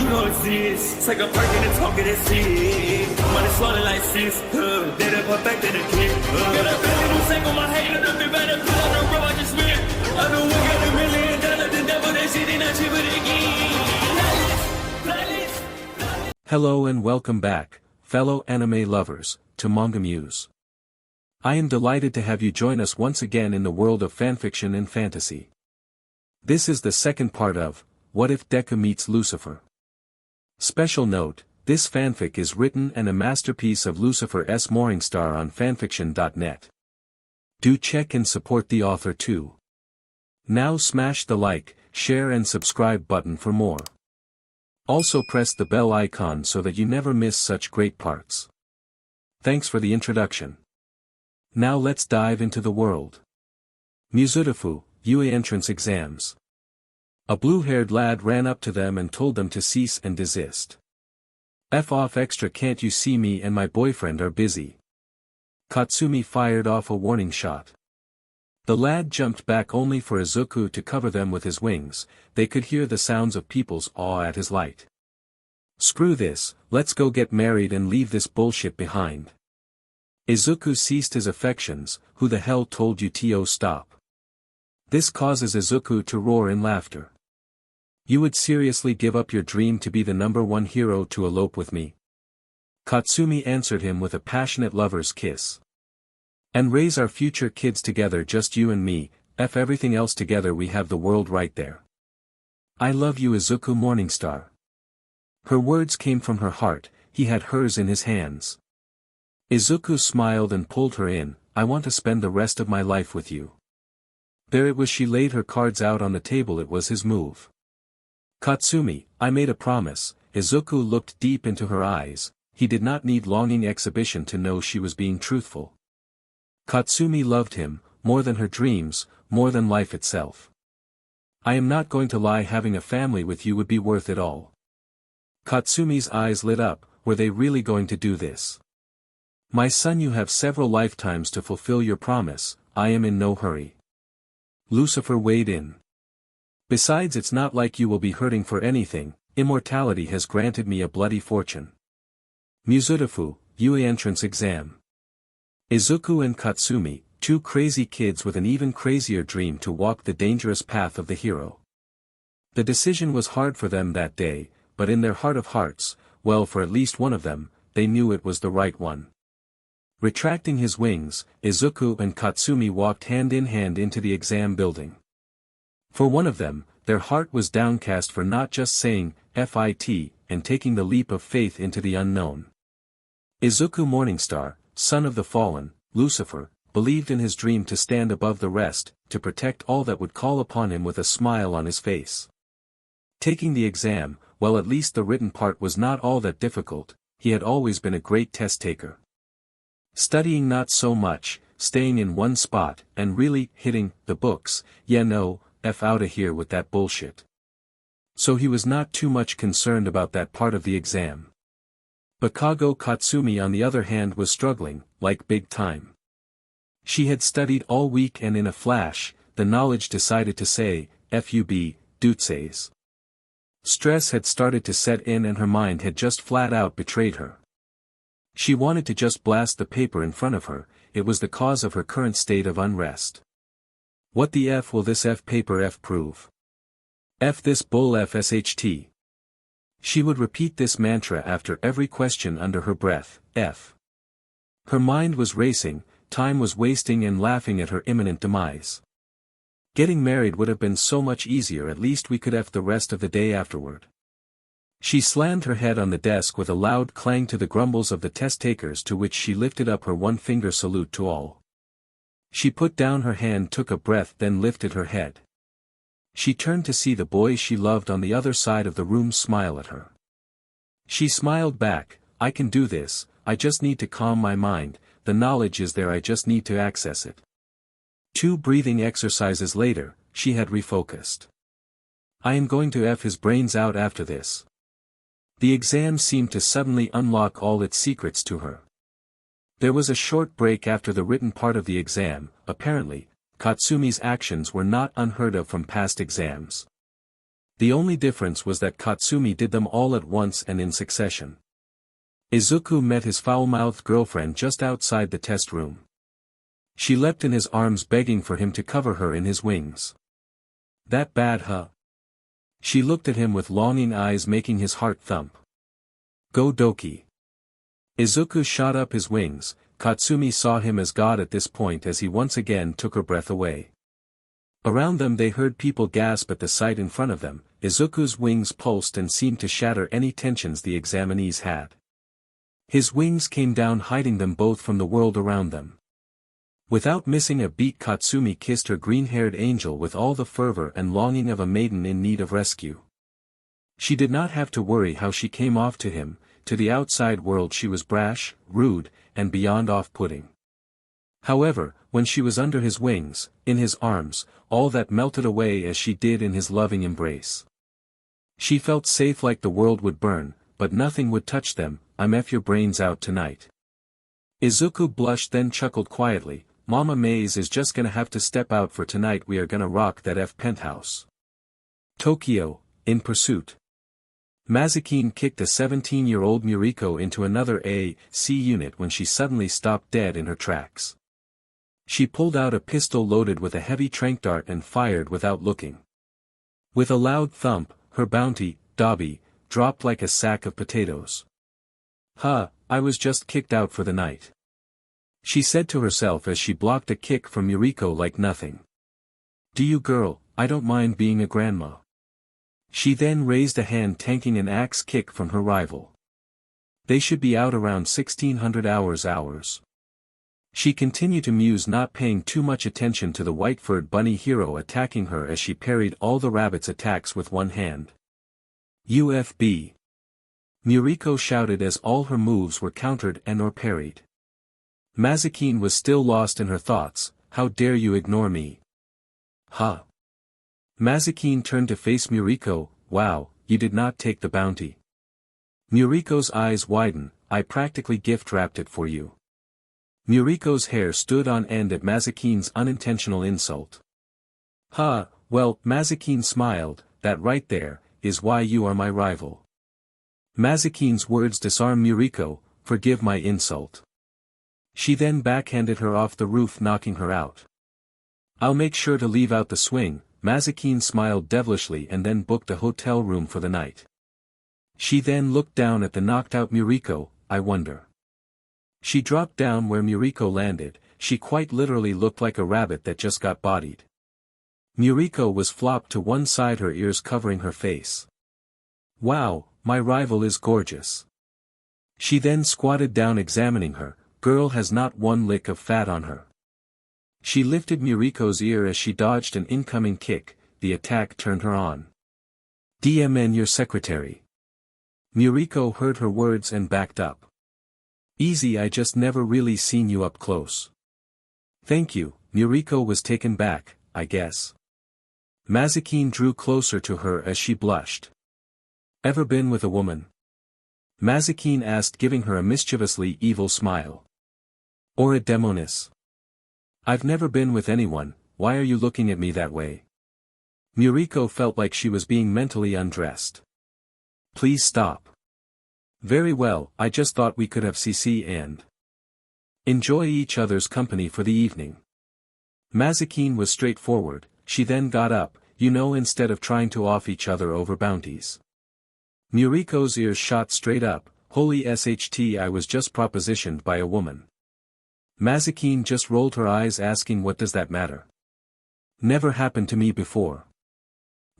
You know it's this. Take a perk and a talk of that shit. Money swallowed like sis. Did it perfect in the kid. Got a billion who sang on my head. Look up better put on the road I just spent. I know we got $1 million. The devil that shit ain't not cheaper again. Hello and welcome back, fellow anime lovers, to MangaMuse. I am delighted to have you join us once again in the world of fanfiction and fantasy. This is the second part of What If Deku Meets Lucifer? Special note, this fanfic is written and a masterpiece of Lucifer's Moringstar on FANFICTIONnet. Do check and support the author too. Now smash the like, share and subscribe button for more. Also press the bell icon so that you never miss such great parts. Thanks for the introduction. Now let's dive into the world. Mizudafu, UA entrance exams. A blue-haired lad ran up to them and told them to cease and desist. F off extra, can't you see me and my boyfriend are busy? Katsumi fired off a warning shot. The lad jumped back only for Izuku to cover them with his wings. They could hear the sounds of people's awe at his light. Screw this, let's go get married and leave this bullshit behind. Izuku ceased his affections. Who the hell told you to stop? This causes Izuku to roar in laughter. You would seriously give up your dream to be the #1 hero to elope with me? Katsumi answered him with a passionate lover's kiss. And raise our future kids together, just you and me, F everything else together, we have the world right there. I love you, Izuku Morningstar. Her words came from her heart, he had hers in his hands. Izuku smiled and pulled her in. I want to spend the rest of my life with you. There it was, she laid her cards out on the table, it was his move. Katsumi, I made a promise. Izuku looked deep into her eyes. He did not need longing exhibition to know she was being truthful. Katsumi loved him, more than her dreams, more than life itself. I am not going to lie, having a family with you would be worth it all. Katsumi's eyes lit up. Were they really going to do this? My son, you have several lifetimes to fulfill your promise. I am in no hurry. Lucifer weighed in. Besides, it's not like you will be hurting for anything. Immortality has granted me a bloody fortune. Mizudafu, UA entrance exam. Izuku and Katsumi, two crazy kids with an even crazier dream to walk the dangerous path of the hero. The decision was hard for them that day, but in their heart of hearts, well, for at least one of them, they knew it was the right one. Retracting his wings, Izuku and Katsumi walked hand in hand into the exam building. For one of them, their heart was downcast for not just saying FIT and taking the leap of faith into the unknown. Izuku Morningstar, son of the fallen, Lucifer, believed in his dream to stand above the rest, to protect all that would call upon him with a smile on his face. Taking the exam, well, at least the written part was not all that difficult. He had always been a great test taker. Studying not so much, staying in one spot, and really hitting the books, yeah, no, F outta here with that bullshit. So he was not too much concerned about that part of the exam. Bakugou Katsumi on the other hand was struggling, like big time. She had studied all week and in a flash, the knowledge decided to say, FUB, Dutses. Stress had started to set in and her mind had just flat out betrayed her. She wanted to just blast the paper in front of her. It was the cause of her current state of unrest. What the F will this F paper F prove? F this bull FSHT. She would repeat this mantra after every question under her breath, F. Her mind was racing, time was wasting and laughing at her imminent demise. Getting married would have been so much easier, at least we could F the rest of the day afterward. She slammed her head on the desk with a loud clang to the grumbles of the test-takers, to which she lifted up her one-finger salute to all. She put down her hand, took a breath, then lifted her head. She turned to see the boy she loved on the other side of the room smile at her. She smiled back. I can do this, I just need to calm my mind, the knowledge is there, I just need to access it. 2 breathing exercises later, she had refocused. I am going to F his brains out after this. The exam seemed to suddenly unlock all its secrets to her. There was a short break after the written part of the exam. Apparently, Katsumi's actions were not unheard of from past exams. The only difference was that Katsumi did them all at once and in succession. Izuku met his foul-mouthed girlfriend just outside the test room. She leapt in his arms begging for him to cover her in his wings. That bad, huh? She looked at him with longing eyes making his heart thump. Go Doki. Izuku shot up his wings. Katsumi saw him as God at this point as he once again took her breath away. Around them they heard people gasp at the sight in front of them. Izuku's wings pulsed and seemed to shatter any tensions the examinees had. His wings came down hiding them both from the world around them. Without missing a beat, Katsumi kissed her green-haired angel with all the fervor and longing of a maiden in need of rescue. She did not have to worry how she came off to him. To the outside world she was brash, rude, and beyond off-putting. However, when she was under his wings, in his arms, all that melted away as she did in his loving embrace. She felt safe like the world would burn, but nothing would touch them. I'm F your brains out tonight. Izuku blushed then chuckled quietly. Mama Maze is just gonna have to step out for tonight. We are gonna rock that F penthouse. Tokyo, in pursuit. Mazakin kicked a 17-year-old Muriko into another A.C. unit when she suddenly stopped dead in her tracks. She pulled out a pistol loaded with a heavy tranq dart and fired without looking. With a loud thump, her bounty, Dobby, dropped like a sack of potatoes. I was just kicked out for the night. She said to herself as she blocked a kick from Muriko like nothing. Do you girl, I don't mind being a grandma. She then raised a hand tanking an axe kick from her rival. They should be out around 1600 hours. She continued to muse, not paying too much attention to the white-furred bunny hero attacking her as she parried all the rabbit's attacks with one hand. UFB. Muriko shouted as all her moves were countered and or parried. Mazakin was still lost in her thoughts. How dare you ignore me? Mazakin turned to face Muriko. Wow, you did not take the bounty. Muriko's eyes widened. I practically gift-wrapped it for you. Muriko's hair stood on end at Mazakin's unintentional insult. Well, Mazakin smiled. That right there, is why you are my rival. Mazakin's words disarmed Muriko. Forgive my insult. She then backhanded her off the roof, knocking her out. I'll make sure to leave out the swing. Mazakin smiled devilishly and then booked a hotel room for the night. She then looked down at the knocked-out Muriko. I wonder. She dropped down where Muriko landed. She quite literally looked like a rabbit that just got bodied. Muriko was flopped to one side, her ears covering her face. Wow, my rival is gorgeous. She then squatted down examining her. Girl has not one lick of fat on her. She lifted Muriko's ear as she dodged an incoming kick. The attack turned her on. DMN your secretary. Muriko heard her words and backed up. Easy, I just never really seen you up close. Thank you. Muriko was taken back, I guess. Mazakin drew closer to her as she blushed. Ever been with a woman? Mazakin asked, giving her a mischievously evil smile. Or a demoness? I've never been with anyone. Why are you looking at me that way? Muriko felt like she was being mentally undressed. Please stop. Very well, I just thought we could have CC and enjoy each other's company for the evening. Mazakin was straightforward. She then got up, instead of trying to off each other over bounties. Muriko's ears shot straight up. Holy SHT, I was just propositioned by a woman. Mazakin just rolled her eyes, asking what does that matter? Never happened to me before.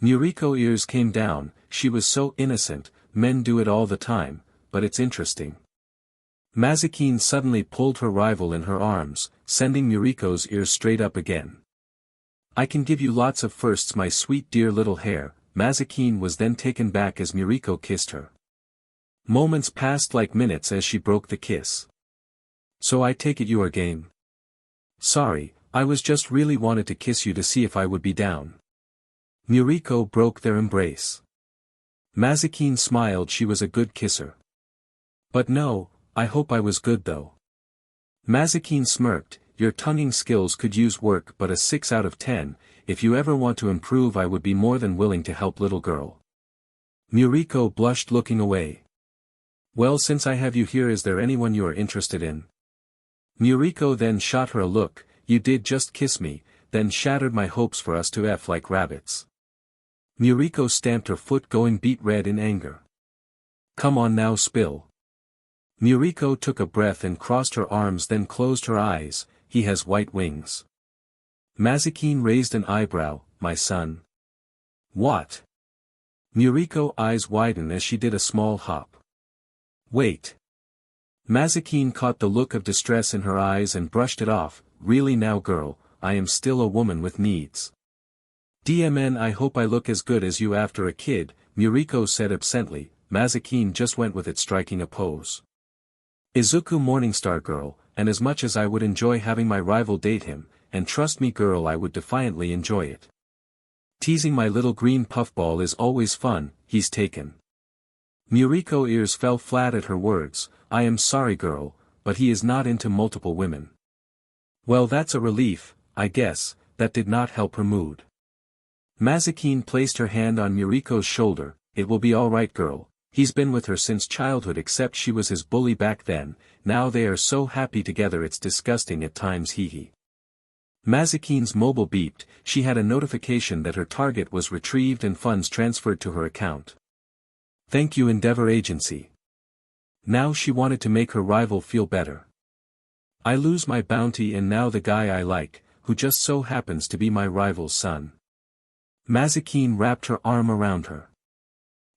Muriko's ears came down. She was so innocent. Men do it all the time, but it's interesting. Mazakin suddenly pulled her rival in her arms, sending Muriko's ears straight up again. I can give you lots of firsts, my sweet dear little hare. Mazakin was then taken back as Muriko kissed her. Moments passed like minutes as she broke the kiss. So I take it you are game? Sorry, I was just really wanted to kiss you to see if I would be down. Muriko broke their embrace. Mazakin smiled. She was a good kisser. But no, I hope I was good though. Mazakin smirked. your tonguing skills could use work, but a 6 out of 10, if you ever want to improve I would be more than willing to help little girl. Muriko blushed looking away. Well, since I have you here, is there anyone you are interested in? Muriko then shot her a look. You did just kiss me, then shattered my hopes for us to F like rabbits. Muriko stamped her foot going beet red in anger. Come on now, spill. Muriko took a breath and crossed her arms, then closed her eyes. He has white wings. Mazakin raised an eyebrow. My son. What? Muriko's eyes widened as she did a small hop. Wait. Mazakin caught the look of distress in her eyes and brushed it off. Really now, girl, I am still a woman with needs. DMN, I hope I look as good as you after a kid, Muriko said absently. Mazakin just went with it, striking a pose. Izuku Morningstar girl, and as much as I would enjoy having my rival date him, and trust me girl, I would defiantly enjoy it. Teasing my little green puffball is always fun. He's taken. Muriko's ears fell flat at her words. I am sorry girl, but he is not into multiple women. Well, that's a relief, I guess. That did not help her mood. Mazakin placed her hand on Muriko's shoulder. It will be alright girl. He's been with her since childhood, except she was his bully back then. Now they are so happy together it's disgusting at times, hee. Mazakin's mobile beeped. She had a notification that her target was retrieved and funds transferred to her account. Thank you, Endeavor Agency. Now she wanted to make her rival feel better. I lose my bounty and now the guy I like, who just so happens to be my rival's son. Mazakin wrapped her arm around her.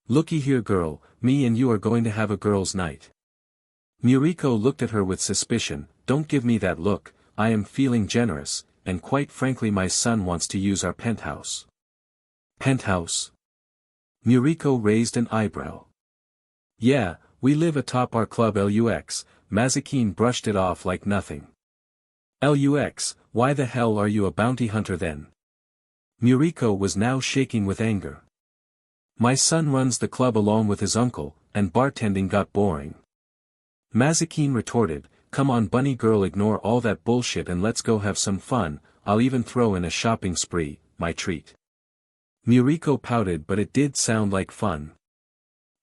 Looky here girl, me and you are going to have a girls' night. Muriko looked at her with suspicion. Don't give me that look, I am feeling generous, and quite frankly my son wants to use our penthouse. Penthouse? Muriko raised an eyebrow. Yeah, we live atop our club LUX, Mazakin brushed it off like nothing. LUX, why the hell are you a bounty hunter then? Muriko was now shaking with anger. My son runs the club along with his uncle, and bartending got boring. Mazakin retorted, come on bunny girl, ignore all that bullshit and let's go have some fun. I'll even throw in a shopping spree, my treat. Muriko pouted, but it did sound like fun.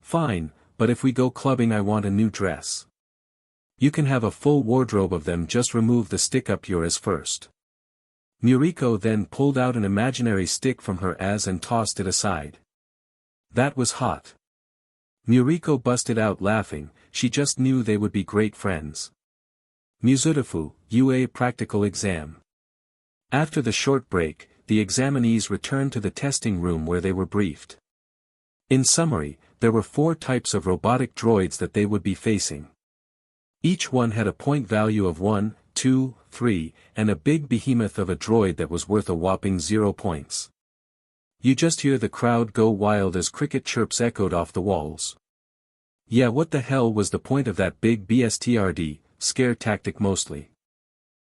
Fine, but if we go clubbing I want a new dress. You can have a full wardrobe of them, just remove the stick up your ass first. Muriko then pulled out an imaginary stick from her ass and tossed it aside. That was hot. Muriko busted out laughing, she just knew they would be great friends. Mizudafu, UA practical exam. After the short break, the examinees returned to the testing room where they were briefed. In summary, there were 4 types of robotic droids that they would be facing. Each one had a point value of 1, 2, 3, and a big behemoth of a droid that was worth a whopping 0 points. You just hear the crowd go wild as cricket chirps echoed off the walls. Yeah, what the hell was the point of that big BSTRD, scare tactic mostly?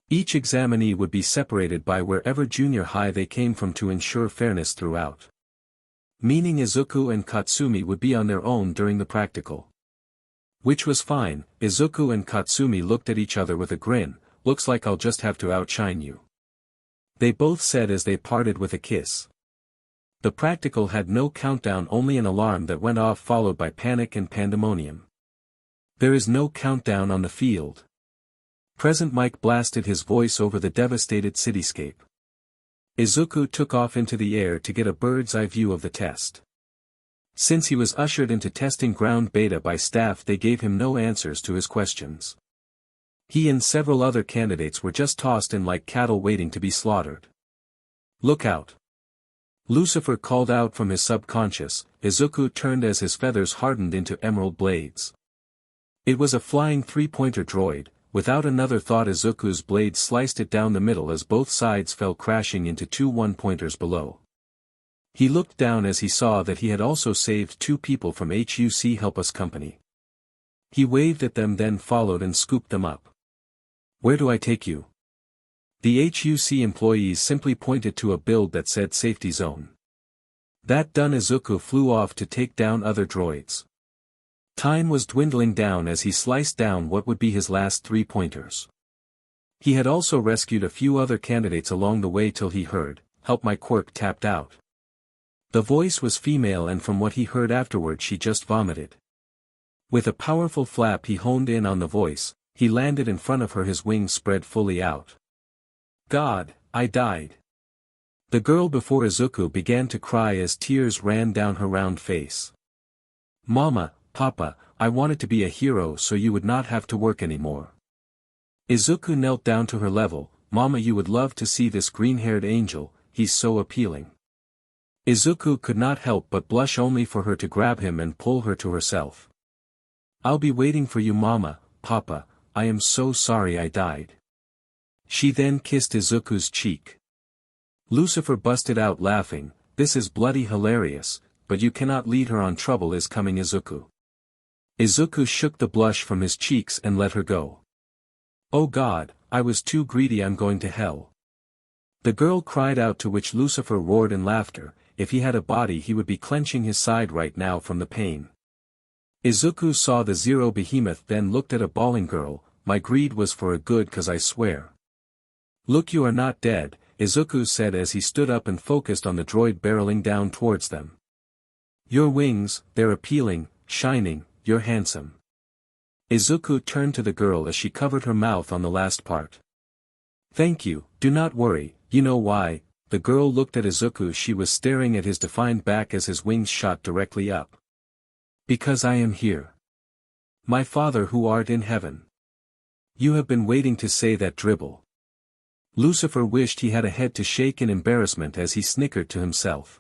Each examinee would be separated by wherever junior high they came from to ensure fairness throughout. Meaning Izuku and Katsumi would be on their own during the practical. Which was fine. Izuku and Katsumi looked at each other with a grin. Looks like I'll just have to outshine you. They both said as they parted with a kiss. The practical had no countdown, only an alarm that went off followed by panic and pandemonium. There is no countdown on the field. Present Mike blasted his voice over the devastated cityscape. Izuku took off into the air to get a bird's eye view of the test. Since he was ushered into testing ground beta by staff, they gave him no answers to his questions. He and several other candidates were just tossed in like cattle waiting to be slaughtered. Look out! Lucifer called out from his subconscious. Izuku turned as his feathers hardened into emerald blades. It was a flying 3-pointer droid. Without another thought, Izuku's blade sliced it down the middle as both sides fell crashing into 2 1-pointers below. He looked down as he saw that he had also saved 2 people from HUC Help Us Company. He waved at them, then followed and scooped them up. Where do I take you? The HUC employees simply pointed to a build that said Safety Zone. That done, Izuku flew off to take down other droids. Time was dwindling down as he sliced down what would be his last 3 pointers. He had also rescued a few other candidates along the way till he heard, "Help, my quirk tapped out." The voice was female, and from what he heard afterward she just vomited. With a powerful flap he honed in on the voice, he landed in front of her, his wings spread fully out. "God, I died." The girl before Izuku began to cry as tears ran down her round face. "Mama, Papa, I wanted to be a hero so you would not have to work anymore." Izuku knelt down to her level. "Mama, you would love to see this green-haired angel, he's so appealing." Izuku could not help but blush, only for her to grab him and pull her to herself. "I'll be waiting for you, Mama, Papa, I am so sorry I died." She then kissed Izuku's cheek. Lucifer busted out laughing. "This is bloody hilarious, but you cannot lead her on, trouble is coming, Izuku." Izuku shook the blush from his cheeks and let her go. "Oh God, I was too greedy, I'm going to hell." The girl cried out, to which Lucifer roared in laughter. If he had a body he would be clenching his side right now from the pain. Izuku saw the zero behemoth, then looked at a bawling girl. "My greed was for a good cause, I swear." "Look, you are not dead," Izuku said as he stood up and focused on the droid barreling down towards them. "Your wings, they're appealing, shining, you're handsome." Izuku turned to the girl as she covered her mouth on the last part. "Thank you, do not worry, you know why?" The girl looked at Izuku. She was staring at his defined back as his wings shot directly up. "Because I am here. My Father who art in heaven." "You have been waiting to say that dribble." Lucifer wished he had a head to shake in embarrassment as he snickered to himself.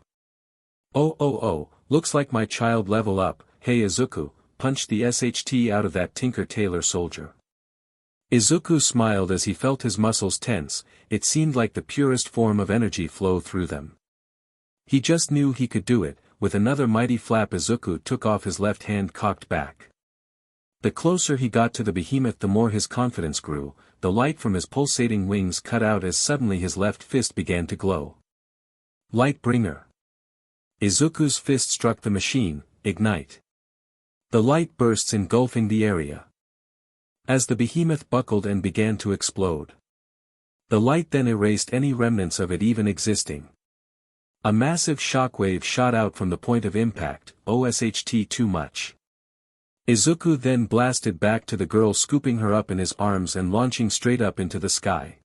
Oh, looks like my child level up." "Hey Izuku, punch the SHT out of that Tinker Tailor soldier." Izuku smiled as he felt his muscles tense. It seemed like the purest form of energy flow through them. He just knew he could do it. With another mighty flap Izuku took off, his left hand cocked back. The closer he got to the behemoth the more his confidence grew. The light from his pulsating wings cut out as suddenly his left fist began to glow. "Light bringer." Izuku's fist struck the machine. "Ignite." The light bursts engulfing the area. As the behemoth buckled and began to explode. The light then erased any remnants of it even existing. A massive shockwave shot out from the point of impact. OSHT too much. Izuku then blasted back to the girl, scooping her up in his arms and launching straight up into the sky.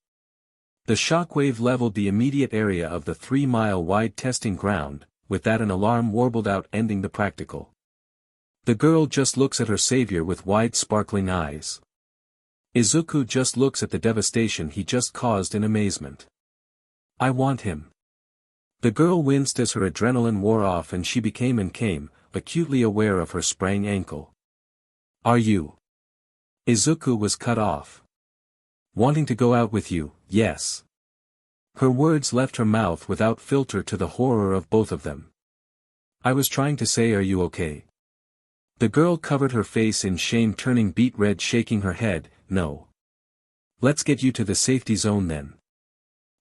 The shockwave leveled the immediate area of the 3-mile-wide testing ground. With that an alarm warbled out, ending the practical. The girl just looks at her savior with wide sparkling eyes. Izuku just looks at the devastation he just caused in amazement. "I want him." The girl winced as her adrenaline wore off and she became acutely aware of her sprained ankle. "Are you?" Izuku was cut off. "Wanting to go out with you, yes." Her words left her mouth without filter, to the horror of both of them. "I was trying to say, are you okay?" The girl covered her face in shame, turning beet red, shaking her head. "No." "Let's get you to the safety zone then."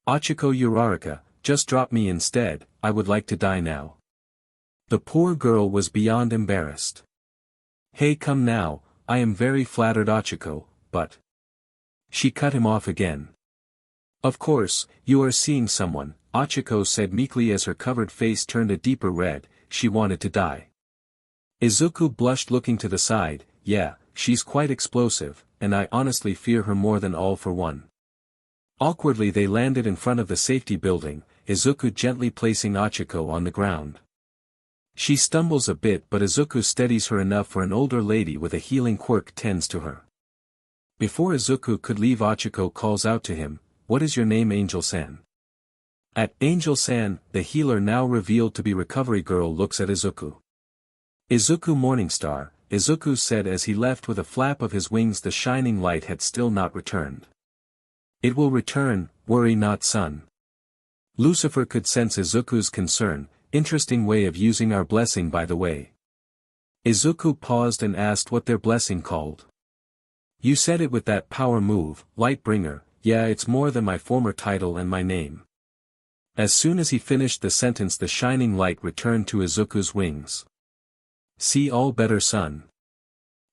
"Ochiko Uraraka, just drop me instead, I would like to die now." The poor girl was beyond embarrassed. "Hey, come now, I am very flattered, Ochiko, but..." She cut him off again. "Of course, you are seeing someone," Ochiko said meekly as her covered face turned a deeper red. She wanted to die. Izuku blushed, looking to the side. "Yeah, she's quite explosive, and I honestly fear her more than all for one." Awkwardly they landed in front of the safety building, Izuku gently placing Ochiko on the ground. She stumbles a bit, but Izuku steadies her enough for an older lady with a healing quirk tends to her. Before Izuku could leave, Ochiko calls out to him, "What is your name, Angel-san?" At Angel-san, the healer, now revealed to be Recovery Girl, looks at Izuku. "Izuku Morningstar," Izuku said as he left with a flap of his wings. The shining light had still not returned. "It will return, worry not, son." Lucifer could sense Izuku's concern. "Interesting way of using our blessing, by the way." Izuku paused and asked what their blessing called. "You said it with that power move, Lightbringer. Yeah, it's more than my former title and my name." As soon as he finished the sentence, the shining light returned to Izuku's wings. "See all better, son."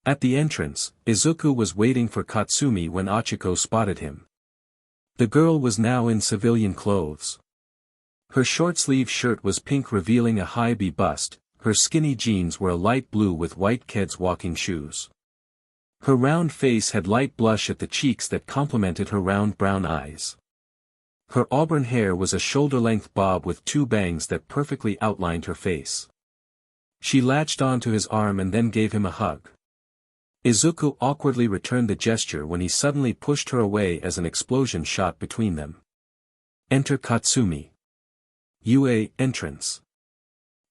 At the entrance, Izuku was waiting for Katsumi when Ochiko spotted him. The girl was now in civilian clothes. Her short-sleeved shirt was pink revealing a high B bust, her skinny jeans were a light blue with white Keds walking shoes. Her round face had light blush at the cheeks that complemented her round brown eyes. Her auburn hair was a shoulder-length bob with two bangs that perfectly outlined her face. She latched onto his arm and then gave him a hug. Izuku awkwardly returned the gesture when he suddenly pushed her away as an explosion shot between them. Enter Katsumi. UA, entrance.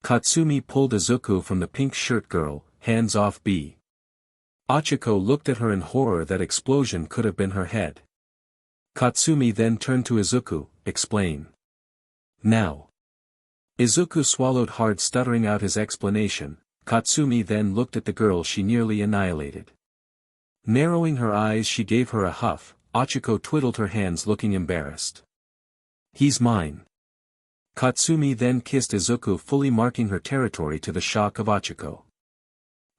Katsumi pulled Izuku from the pink shirt girl, hands off B. Achiko looked at her in horror that explosion could have been her head. Katsumi then turned to Izuku, explain. Now. Izuku swallowed hard stuttering out his explanation. Katsumi then looked at the girl she nearly annihilated. Narrowing her eyes she gave her a huff, Achiko twiddled her hands looking embarrassed. He's mine. Katsumi then kissed Izuku fully marking her territory to the shock of Achiko.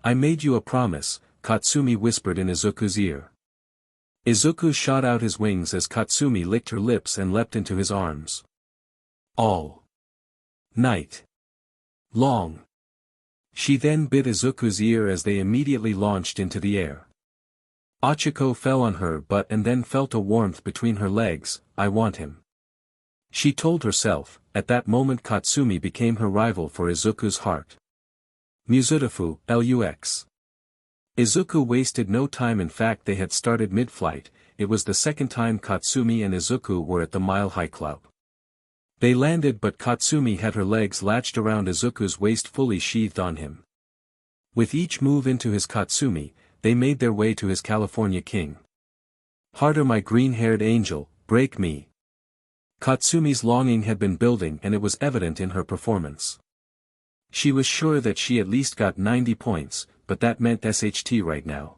I made you a promise, Katsumi whispered in Izuku's ear. Izuku shot out his wings as Katsumi licked her lips and leapt into his arms. All night long. She then bit Izuku's ear as they immediately launched into the air. Achiko fell on her butt and then felt a warmth between her legs. I want him. She told herself. At that moment Katsumi became her rival for Izuku's heart. Mizudafu, LUX. Izuku wasted no time, in fact they had started mid-flight. It was the second time Katsumi and Izuku were at the Mile High Club. They landed but Katsumi had her legs latched around Izuku's waist fully sheathed on him. With each move into his Katsumi, they made their way to his California king. Harder my green-haired angel, break me. Katsumi's longing had been building and it was evident in her performance. She was sure that she at least got 90 points, but that meant SHT right now.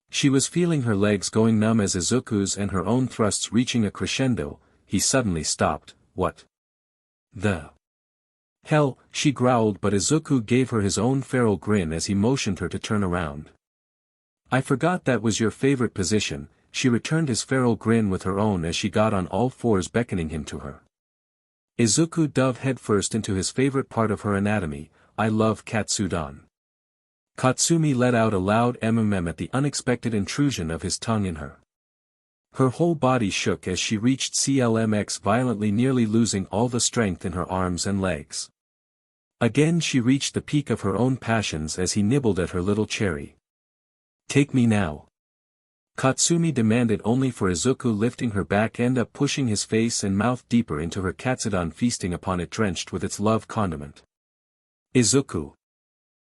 She was feeling her legs going numb as Izuku's and her own thrusts reaching a crescendo. He suddenly stopped. What the hell, she growled, but Izuku gave her his own feral grin as he motioned her to turn around. I forgot that was your favorite position. She returned his feral grin with her own as she got on all fours beckoning him to her. Izuku dove headfirst into his favorite part of her anatomy. I love Katsudon. Katsumi let out a loud mm at the unexpected intrusion of his tongue in her. Her whole body shook as she reached CLMX violently, nearly losing all the strength in her arms and legs. Again she reached the peak of her own passions as he nibbled at her little cherry. Take me now. Katsumi demanded, only for Izuku lifting her back end up, pushing his face and mouth deeper into her katsudon, feasting upon it drenched with its love condiment. Izuku!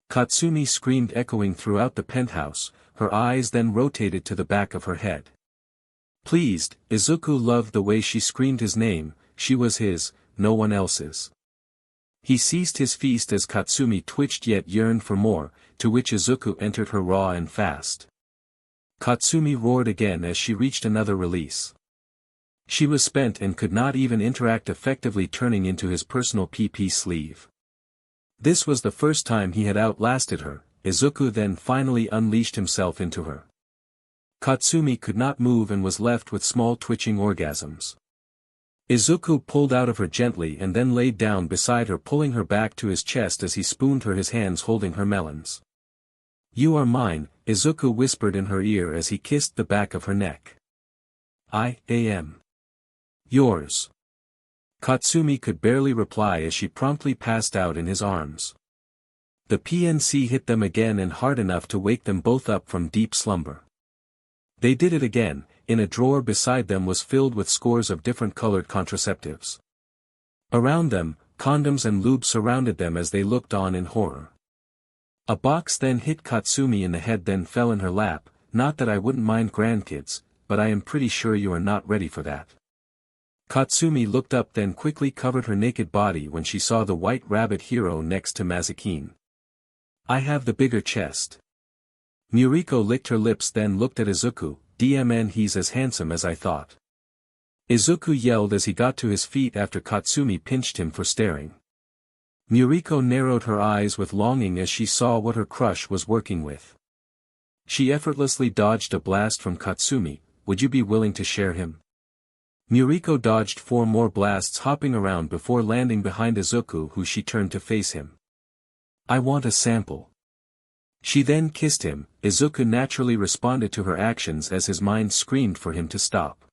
Katsumi screamed, echoing throughout the penthouse. Her eyes then rotated to the back of her head. Pleased, Izuku loved the way she screamed his name. She was his, no one else's. He ceased his feast as Katsumi twitched yet yearned for more, to which Izuku entered her raw and fast. Katsumi roared again as she reached another release. She was spent and could not even interact effectively, turning into his personal PP sleeve. This was the first time he had outlasted her. Izuku then finally unleashed himself into her. Katsumi could not move and was left with small twitching orgasms. Izuku pulled out of her gently and then laid down beside her, pulling her back to his chest as he spooned her, his hands holding her melons. You are mine, Izuku whispered in her ear as he kissed the back of her neck. I am yours. Katsumi could barely reply as she promptly passed out in his arms. The PNC hit them again, and hard enough to wake them both up from deep slumber. They did it again. In a drawer beside them was filled with scores of different colored contraceptives. Around them, condoms and lube surrounded them as they looked on in horror. A box then hit Katsumi in the head, then fell in her lap. Not that I wouldn't mind grandkids, but I am pretty sure you are not ready for that. Katsumi looked up, then quickly covered her naked body when she saw the white rabbit hero next to Mazakin. I have the bigger chest. Muriko licked her lips, then looked at Izuku. DMN, he's as handsome as I thought. Izuku yelled as he got to his feet after Katsumi pinched him for staring. Muriko narrowed her eyes with longing as she saw what her crush was working with. She effortlessly dodged a blast from Katsumi. Would you be willing to share him? Muriko dodged 4 more blasts, hopping around before landing behind Izuku, who she turned to face him. "I want a sample." She then kissed him. Izuku naturally responded to her actions as his mind screamed for him to stop.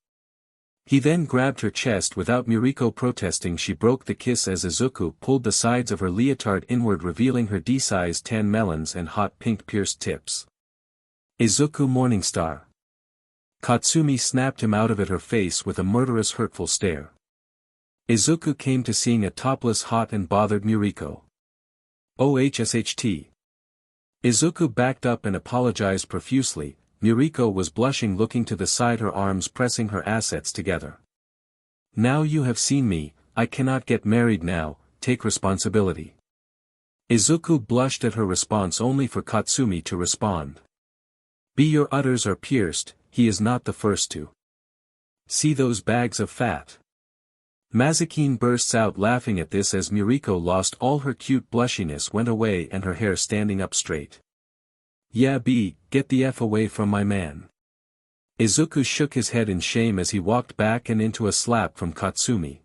He then grabbed her chest without Muriko protesting. She broke the kiss as Izuku pulled the sides of her leotard inward, revealing her D-sized tan melons and hot pink pierced tips. "Izuku Morningstar." Katsumi snapped him out of it, her face with a murderous hurtful stare. Izuku came to seeing a topless hot and bothered Muriko. "OHSHT." Izuku backed up and apologized profusely. Muriko was blushing, looking to the side, her arms pressing her assets together. "Now you have seen me, I cannot get married now, take responsibility." Izuku blushed at her response, only for Katsumi to respond. "Be your udders are pierced, he is not the first to. See those bags of fat." Mazakin bursts out laughing at this as Muriko lost all her cute blushiness, went away, and her hair standing up straight. "Yeah, get the F away from my man." Izuku shook his head in shame as he walked back and into a slap from Katsumi.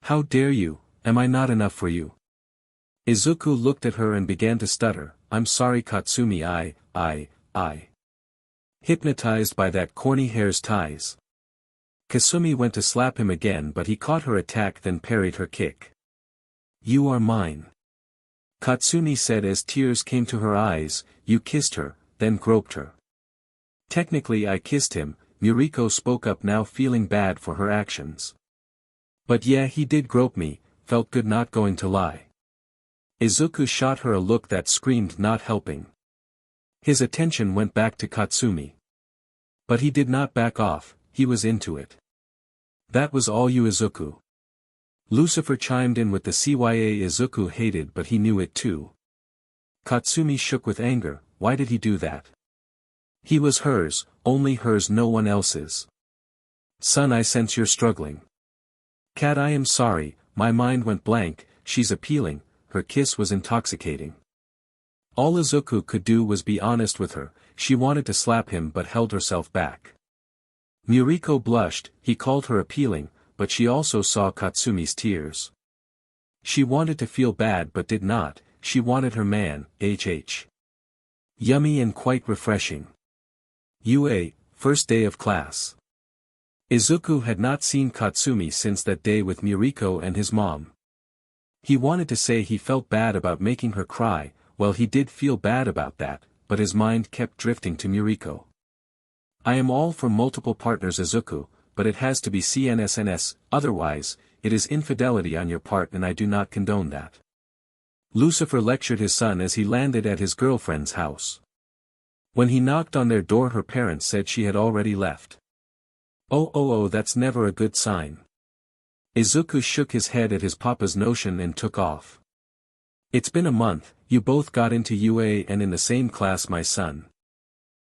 "How dare you, am I not enough for you?" Izuku looked at her and began to stutter. "I'm sorry Katsumi, I. Hypnotized by that corny hair's ties." Kasumi went to slap him again, but he caught her attack, then parried her kick. "You are mine," Katsumi said as tears came to her eyes. "You kissed her, then groped her." "Technically I kissed him," Muriko spoke up, now feeling bad for her actions. "But yeah, he did grope me, felt good, not going to lie." Izuku shot her a look that screamed not helping. His attention went back to Katsumi. But he did not back off, he was into it. "That was all you, Izuku?" Lucifer chimed in with the CYA Izuku hated, but he knew it too. Katsumi shook with anger. Why did he do that? He was hers, only hers, no one else's. "Son, I sense you're struggling." "Cat, I am sorry, my mind went blank." She's appealing, her kiss was intoxicating. All Izuku could do was be honest with her. She wanted to slap him but held herself back. Muriko blushed. He called her appealing, but she also saw Katsumi's tears. She wanted to feel bad but did not. She wanted her man, HH. Yummy and quite refreshing. UA, first day of class. Izuku had not seen Katsumi since that day with Muriko and his mom. He wanted to say he felt bad about making her cry. Well, he did feel bad about that, but his mind kept drifting to Muriko. "I am all for multiple partners, Izuku, but it has to be CNSNS, otherwise, it is infidelity on your part and I do not condone that." Lucifer lectured his son as he landed at his girlfriend's house. When he knocked on their door, her parents said she had already left. Oh, that's never a good sign. Izuku shook his head at his papa's notion and took off. "It's been a month, you both got into UA and in the same class, my son."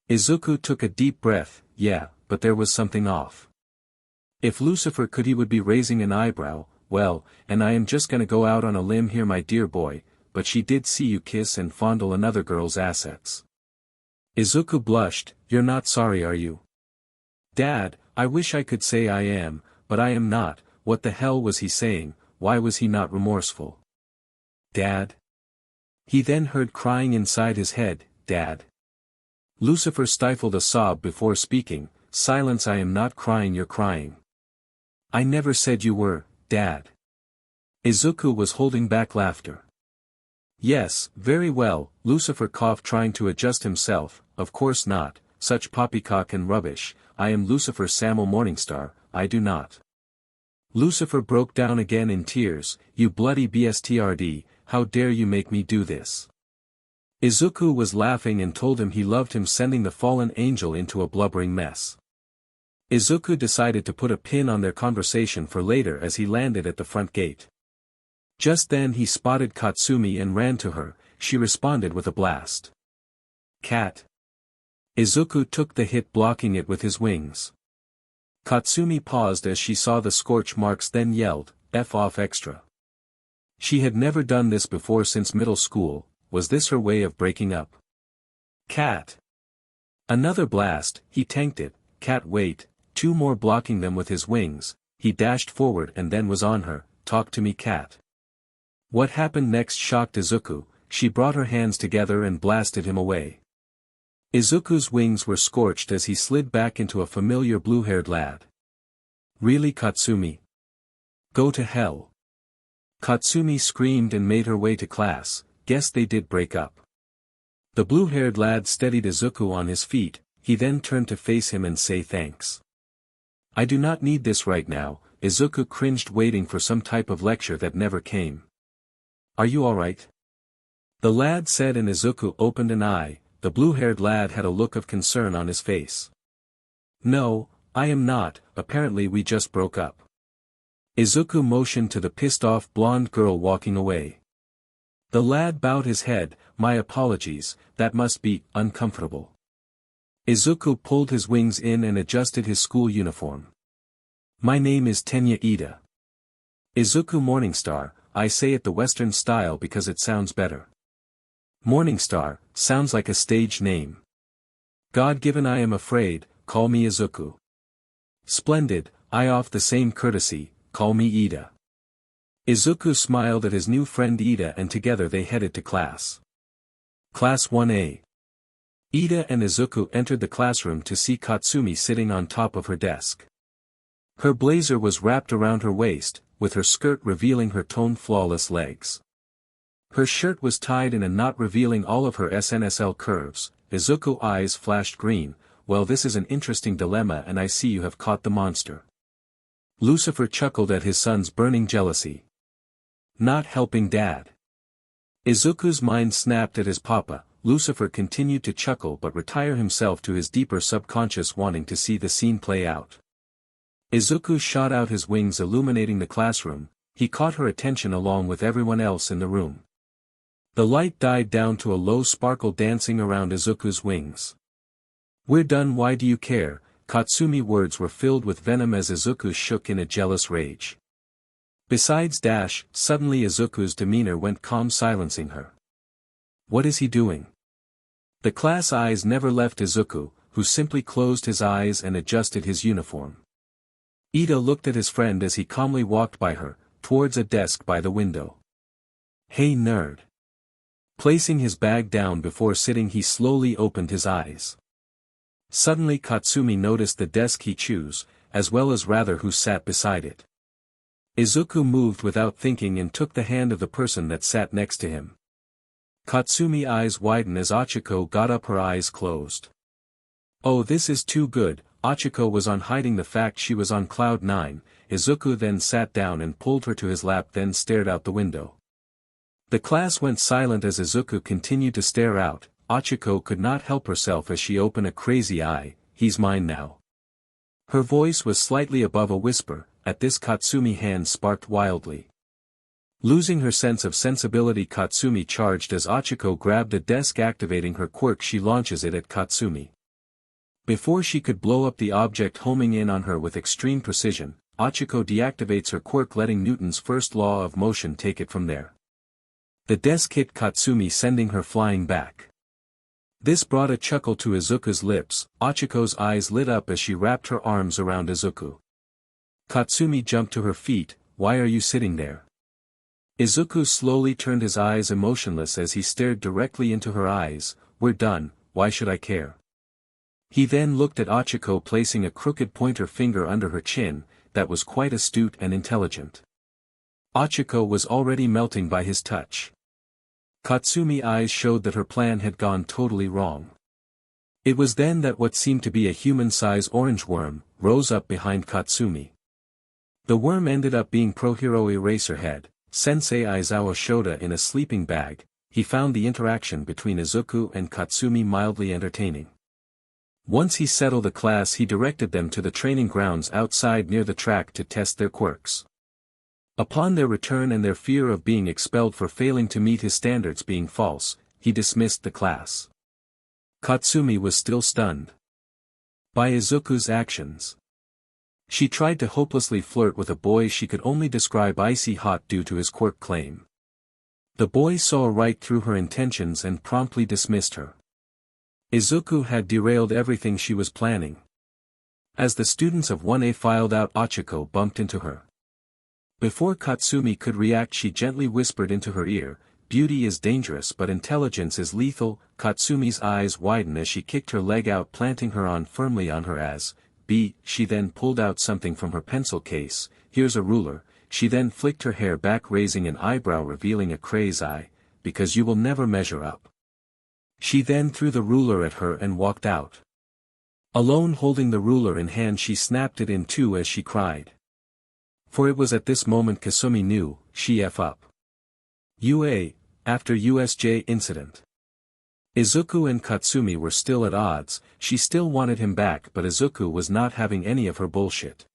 Izuku took a deep breath. Yeah, but there was something off. If Lucifer could, he would be raising an eyebrow. "Well, and I am just gonna go out on a limb here, my dear boy, but she did see you kiss and fondle another girl's assets." Izuku blushed. "You're not sorry, are you?" "Dad, I wish I could say I am, but I am not." What the hell was he saying? Why was he not remorseful? "Dad?" He then heard crying inside his head. "Dad?" Lucifer stifled a sob before speaking. "Silence, I am not crying, you're crying." "I never said you were, Dad." Izuku was holding back laughter. "Yes, very well," Lucifer coughed, trying to adjust himself. "Of course not, such poppycock and rubbish. I am Lucifer Samuel Morningstar, I do not." Lucifer broke down again in tears. "You bloody bstrd, how dare you make me do this?" Izuku was laughing and told him he loved him, sending the fallen angel into a blubbering mess. Izuku decided to put a pin on their conversation for later as he landed at the front gate. Just then he spotted Katsumi and ran to her. She responded with a blast. "Cat." Izuku took the hit, blocking it with his wings. Katsumi paused as she saw the scorch marks, then yelled, "F off extra." She had never done this before since middle school. Was this her way of breaking up? "Cat." Another blast. He tanked it. "Cat, wait, 2 more blocking them with his wings, he dashed forward and then was on her. "Talk to me, cat." What happened next shocked Izuku. She brought her hands together and blasted him away. Izuku's wings were scorched as he slid back into a familiar blue-haired lad. "Really, Katsumi? Go to hell." Katsumi screamed and made her way to class. Guess they did break up. The blue-haired lad steadied Izuku on his feet. He then turned to face him and say thanks. "I do not need this right now." Izuku cringed, waiting for some type of lecture that never came. "Are you alright?" the lad said, and Izuku opened an eye. The blue-haired lad had a look of concern on his face. "No, I am not. Apparently we just broke up." Izuku motioned to the pissed-off blonde girl walking away. The lad bowed his head. "My apologies, that must be uncomfortable." Izuku pulled his wings in and adjusted his school uniform. "My name is Tenya Ida. Izuku Morningstar. I say it the Western style because it sounds better. Morningstar sounds like a stage name. God-given, I am afraid. Call me Izuku." "Splendid, I off the same courtesy. Call me Ida." Izuku smiled at his new friend Ida, and together they headed to class. Class 1A. Ida and Izuku entered the classroom to see Katsumi sitting on top of her desk. Her blazer was wrapped around her waist, with her skirt revealing her toned flawless legs. Her shirt was tied in a knot revealing all of her SNSL curves. Izuku's eyes flashed green. "Well, this is an interesting dilemma, and I see you have caught the monster." Lucifer chuckled at his son's burning jealousy. "Not helping dad." Izuku's mind snapped at his papa. Lucifer continued to chuckle but retire himself to his deeper subconscious, wanting to see the scene play out. Izuku shot out his wings, illuminating the classroom. He caught her attention along with everyone else in the room. The light died down to a low sparkle dancing around Izuku's wings. "We're done, why do you care?" Katsumi's words were filled with venom as Izuku shook in a jealous rage. Besides dash, suddenly Izuku's demeanor went calm, silencing her. What is he doing? The class eyes never left Izuku, who simply closed his eyes and adjusted his uniform. Ida looked at his friend as he calmly walked by her, towards a desk by the window. "Hey nerd." Placing his bag down before sitting, he slowly opened his eyes. Suddenly Katsumi noticed the desk he chose, as well as rather who sat beside it. Izuku moved without thinking and took the hand of the person that sat next to him. Katsumi's eyes widened as Ochiko got up, her eyes closed. "Oh, this is too good." Ochiko was on hiding the fact she was on cloud 9. Izuku then sat down and pulled her to his lap, then stared out the window. The class went silent as Izuku continued to stare out. Ochiko could not help herself as she opened a crazy eye. "He's mine now." Her voice was slightly above a whisper. At this, Katsumi's hand sparked wildly. Losing her sense of sensibility, Katsumi charged as Ochiko grabbed a desk, activating her quirk. She launches it at Katsumi. Before she could blow up the object, homing in on her with extreme precision, Ochiko deactivates her quirk, letting Newton's first law of motion take it from there. The desk hit Katsumi, sending her flying back. This brought a chuckle to Izuku's lips. Ochiko's eyes lit up as she wrapped her arms around Izuku. Katsumi jumped to her feet. "Why are you sitting there?" Izuku slowly turned his eyes emotionless as he stared directly into her eyes. "We're done, why should I care?" He then looked at Ochiko, placing a crooked pointer finger under her chin. That was quite astute and intelligent. Ochiko was already melting by his touch. Katsumi's eyes showed that her plan had gone totally wrong. It was then that what seemed to be a human-size orange worm rose up behind Katsumi. The worm ended up being Pro-Hero Eraserhead, Sensei Aizawa Shota in a sleeping bag. He found the interaction between Izuku and Katsumi mildly entertaining. Once he settled the class, he directed them to the training grounds outside near the track to test their quirks. Upon their return and their fear of being expelled for failing to meet his standards being false, he dismissed the class. Katsumi was still stunned by Izuku's actions. She tried to hopelessly flirt with a boy she could only describe icy hot due to his quirk claim. The boy saw right through her intentions and promptly dismissed her. Izuku had derailed everything she was planning. As the students of 1A filed out, Ochako bumped into her. Before Katsumi could react, she gently whispered into her ear, "Beauty is dangerous but intelligence is lethal." Katsumi's eyes widened as she kicked her leg out, planting her on firmly on her ass. She then pulled out something from her pencil case. "Here's a ruler." She then flicked her hair back, raising an eyebrow, revealing a crazy eye, "Because you will never measure up." She then threw the ruler at her and walked out. Alone, holding the ruler in hand, she snapped it in two as she cried. For it was at this moment Kasumi knew, she f up. UA, after USJ incident. Izuku and Katsumi were still at odds. She still wanted him back, but Izuku was not having any of her bullshit.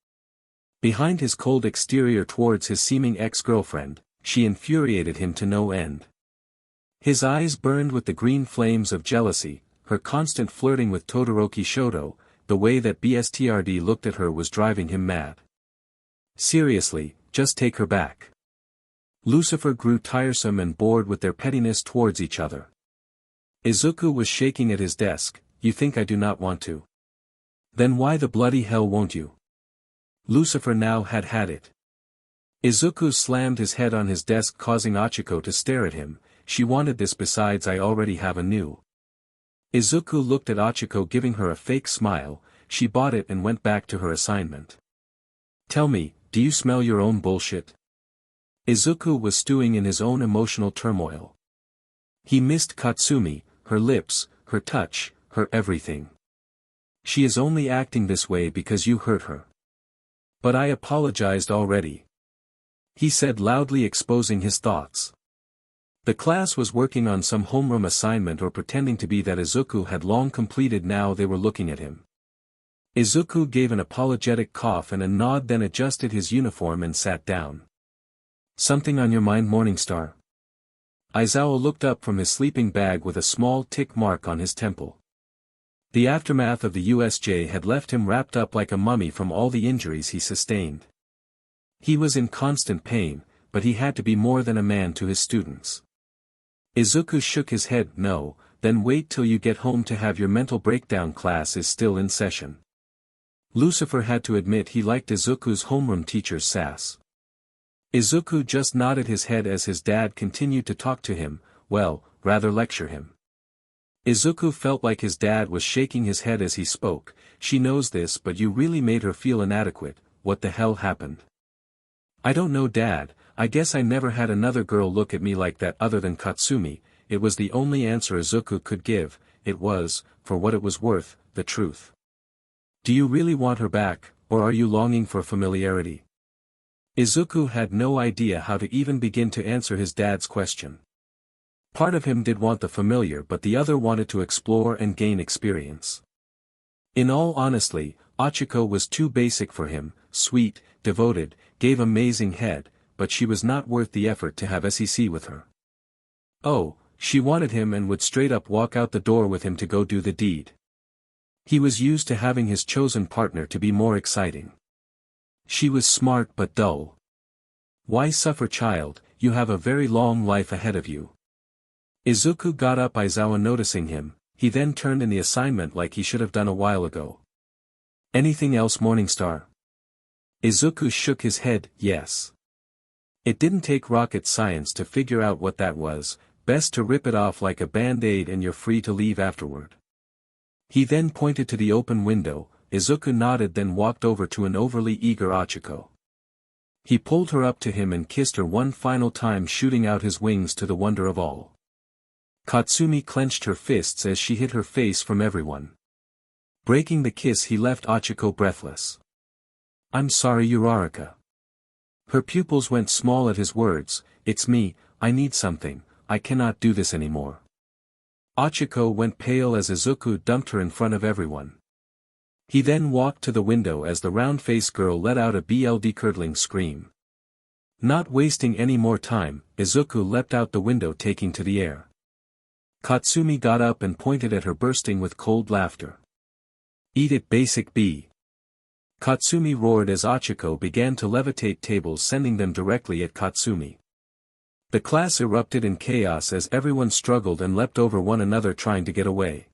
Behind his cold exterior towards his seeming ex-girlfriend, she infuriated him to no end. His eyes burned with the green flames of jealousy, her constant flirting with Todoroki Shoto, the way that BSTRD looked at her was driving him mad. Seriously, just take her back. Lucifer grew tiresome and bored with their pettiness towards each other. Izuku was shaking at his desk. "You think I do not want to? Then why the bloody hell won't you?" Lucifer now had it. Izuku slammed his head on his desk, causing Ochako to stare at him. "She wanted this, besides I already have a new." Izuku looked at Ochako, giving her a fake smile. She bought it and went back to her assignment. "Tell me, do you smell your own bullshit?" Izuku was stewing in his own emotional turmoil. He missed Katsumi, her lips, her touch, her everything. "She is only acting this way because you hurt her." "But I apologized already," he said loudly, exposing his thoughts. The class was working on some homeroom assignment or pretending to be that Izuku had long completed. Now they were looking at him. Izuku gave an apologetic cough and a nod, then adjusted his uniform and sat down. "Something on your mind, Morningstar?" Aizawa looked up from his sleeping bag with a small tick mark on his temple. The aftermath of the USJ had left him wrapped up like a mummy from all the injuries he sustained. He was in constant pain, but he had to be more than a man to his students. Izuku shook his head. "No, then wait till you get home to have your mental breakdown. Class is still in session." Lucifer had to admit he liked Izuku's homeroom teacher's sass. Izuku just nodded his head as his dad continued to talk to him, well, rather lecture him. Izuku felt like his dad was shaking his head as he spoke. "She knows this, but you really made her feel inadequate. What the hell happened?" "I don't know, Dad. I guess I never had another girl look at me like that other than Katsumi." It was the only answer Izuku could give. It was, for what it was worth, the truth. "Do you really want her back, or are you longing for familiarity?" Izuku had no idea how to even begin to answer his dad's question. Part of him did want the familiar, but the other wanted to explore and gain experience. In all honesty, Ochako was too basic for him, sweet, devoted, gave amazing head, but she was not worth the effort to have SEC with her. Oh, she wanted him and would straight up walk out the door with him to go do the deed. He was used to having his chosen partner to be more exciting. She was smart but dull. Why suffer, child? You have a very long life ahead of you. Izuku got up, Aizawa noticing him. He then turned in the assignment like he should have done a while ago. "Anything else, Morningstar?" Izuku shook his head. "Yes." It didn't take rocket science to figure out what that was. Best to rip it off like a band-aid and you're free to leave afterward. He then pointed to the open window. Izuku nodded, then walked over to an overly eager Ochako. He pulled her up to him and kissed her one final time, shooting out his wings to the wonder of all. Katsumi clenched her fists as she hid her face from everyone. Breaking the kiss, he left Ochako breathless. "I'm sorry, Uraraka." Her pupils went small at his words. "It's me, I need something, I cannot do this anymore." Ochako went pale as Izuku dumped her in front of everyone. He then walked to the window as the round-faced girl let out a BLD-curdling scream. Not wasting any more time, Izuku leapt out the window, taking to the air. Katsumi got up and pointed at her, bursting with cold laughter. "Eat it, basic B." Katsumi roared as Ochako began to levitate tables, sending them directly at Katsumi. The class erupted in chaos as everyone struggled and leapt over one another trying to get away.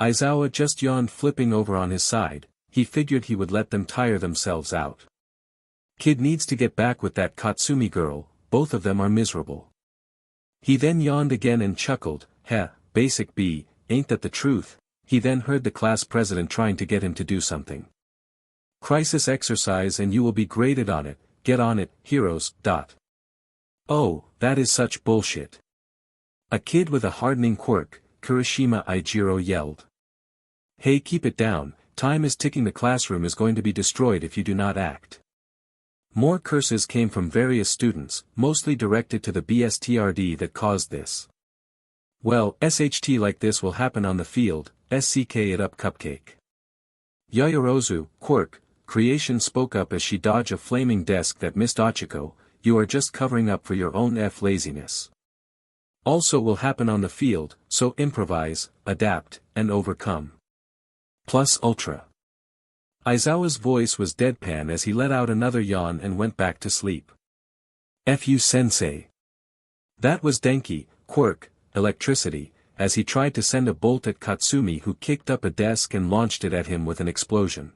Aizawa just yawned, flipping over on his side. he figured he would let them tire themselves out. Kid needs to get back with that Katsumi girl, both of them are miserable. He then yawned again and chuckled, heh, basic B, ain't that the truth? He then heard the class president trying to get him to do something. Crisis exercise and you will be graded on it, get on it, heroes. Oh, that is such bullshit. A kid with a hardening quirk, Kirishima Ijiro yelled. Hey, keep it down, time is ticking, the classroom is going to be destroyed if you do not act. More curses came from various students, mostly directed to the BSTRD that caused this. Well, SHT like this will happen on the field, SCK it up cupcake. Yayorozu, quirk, creation spoke up as she dodged a flaming desk that missed Ochiko, you are just covering up for your own laziness. Also will happen on the field, so improvise, adapt, and overcome. Plus ultra. Aizawa's voice was deadpan as he let out another yawn and went back to sleep. Fu sensei. That was Denki, quirk, electricity, as he tried to send a bolt at Katsumi, who kicked up a desk and launched it at him with an explosion.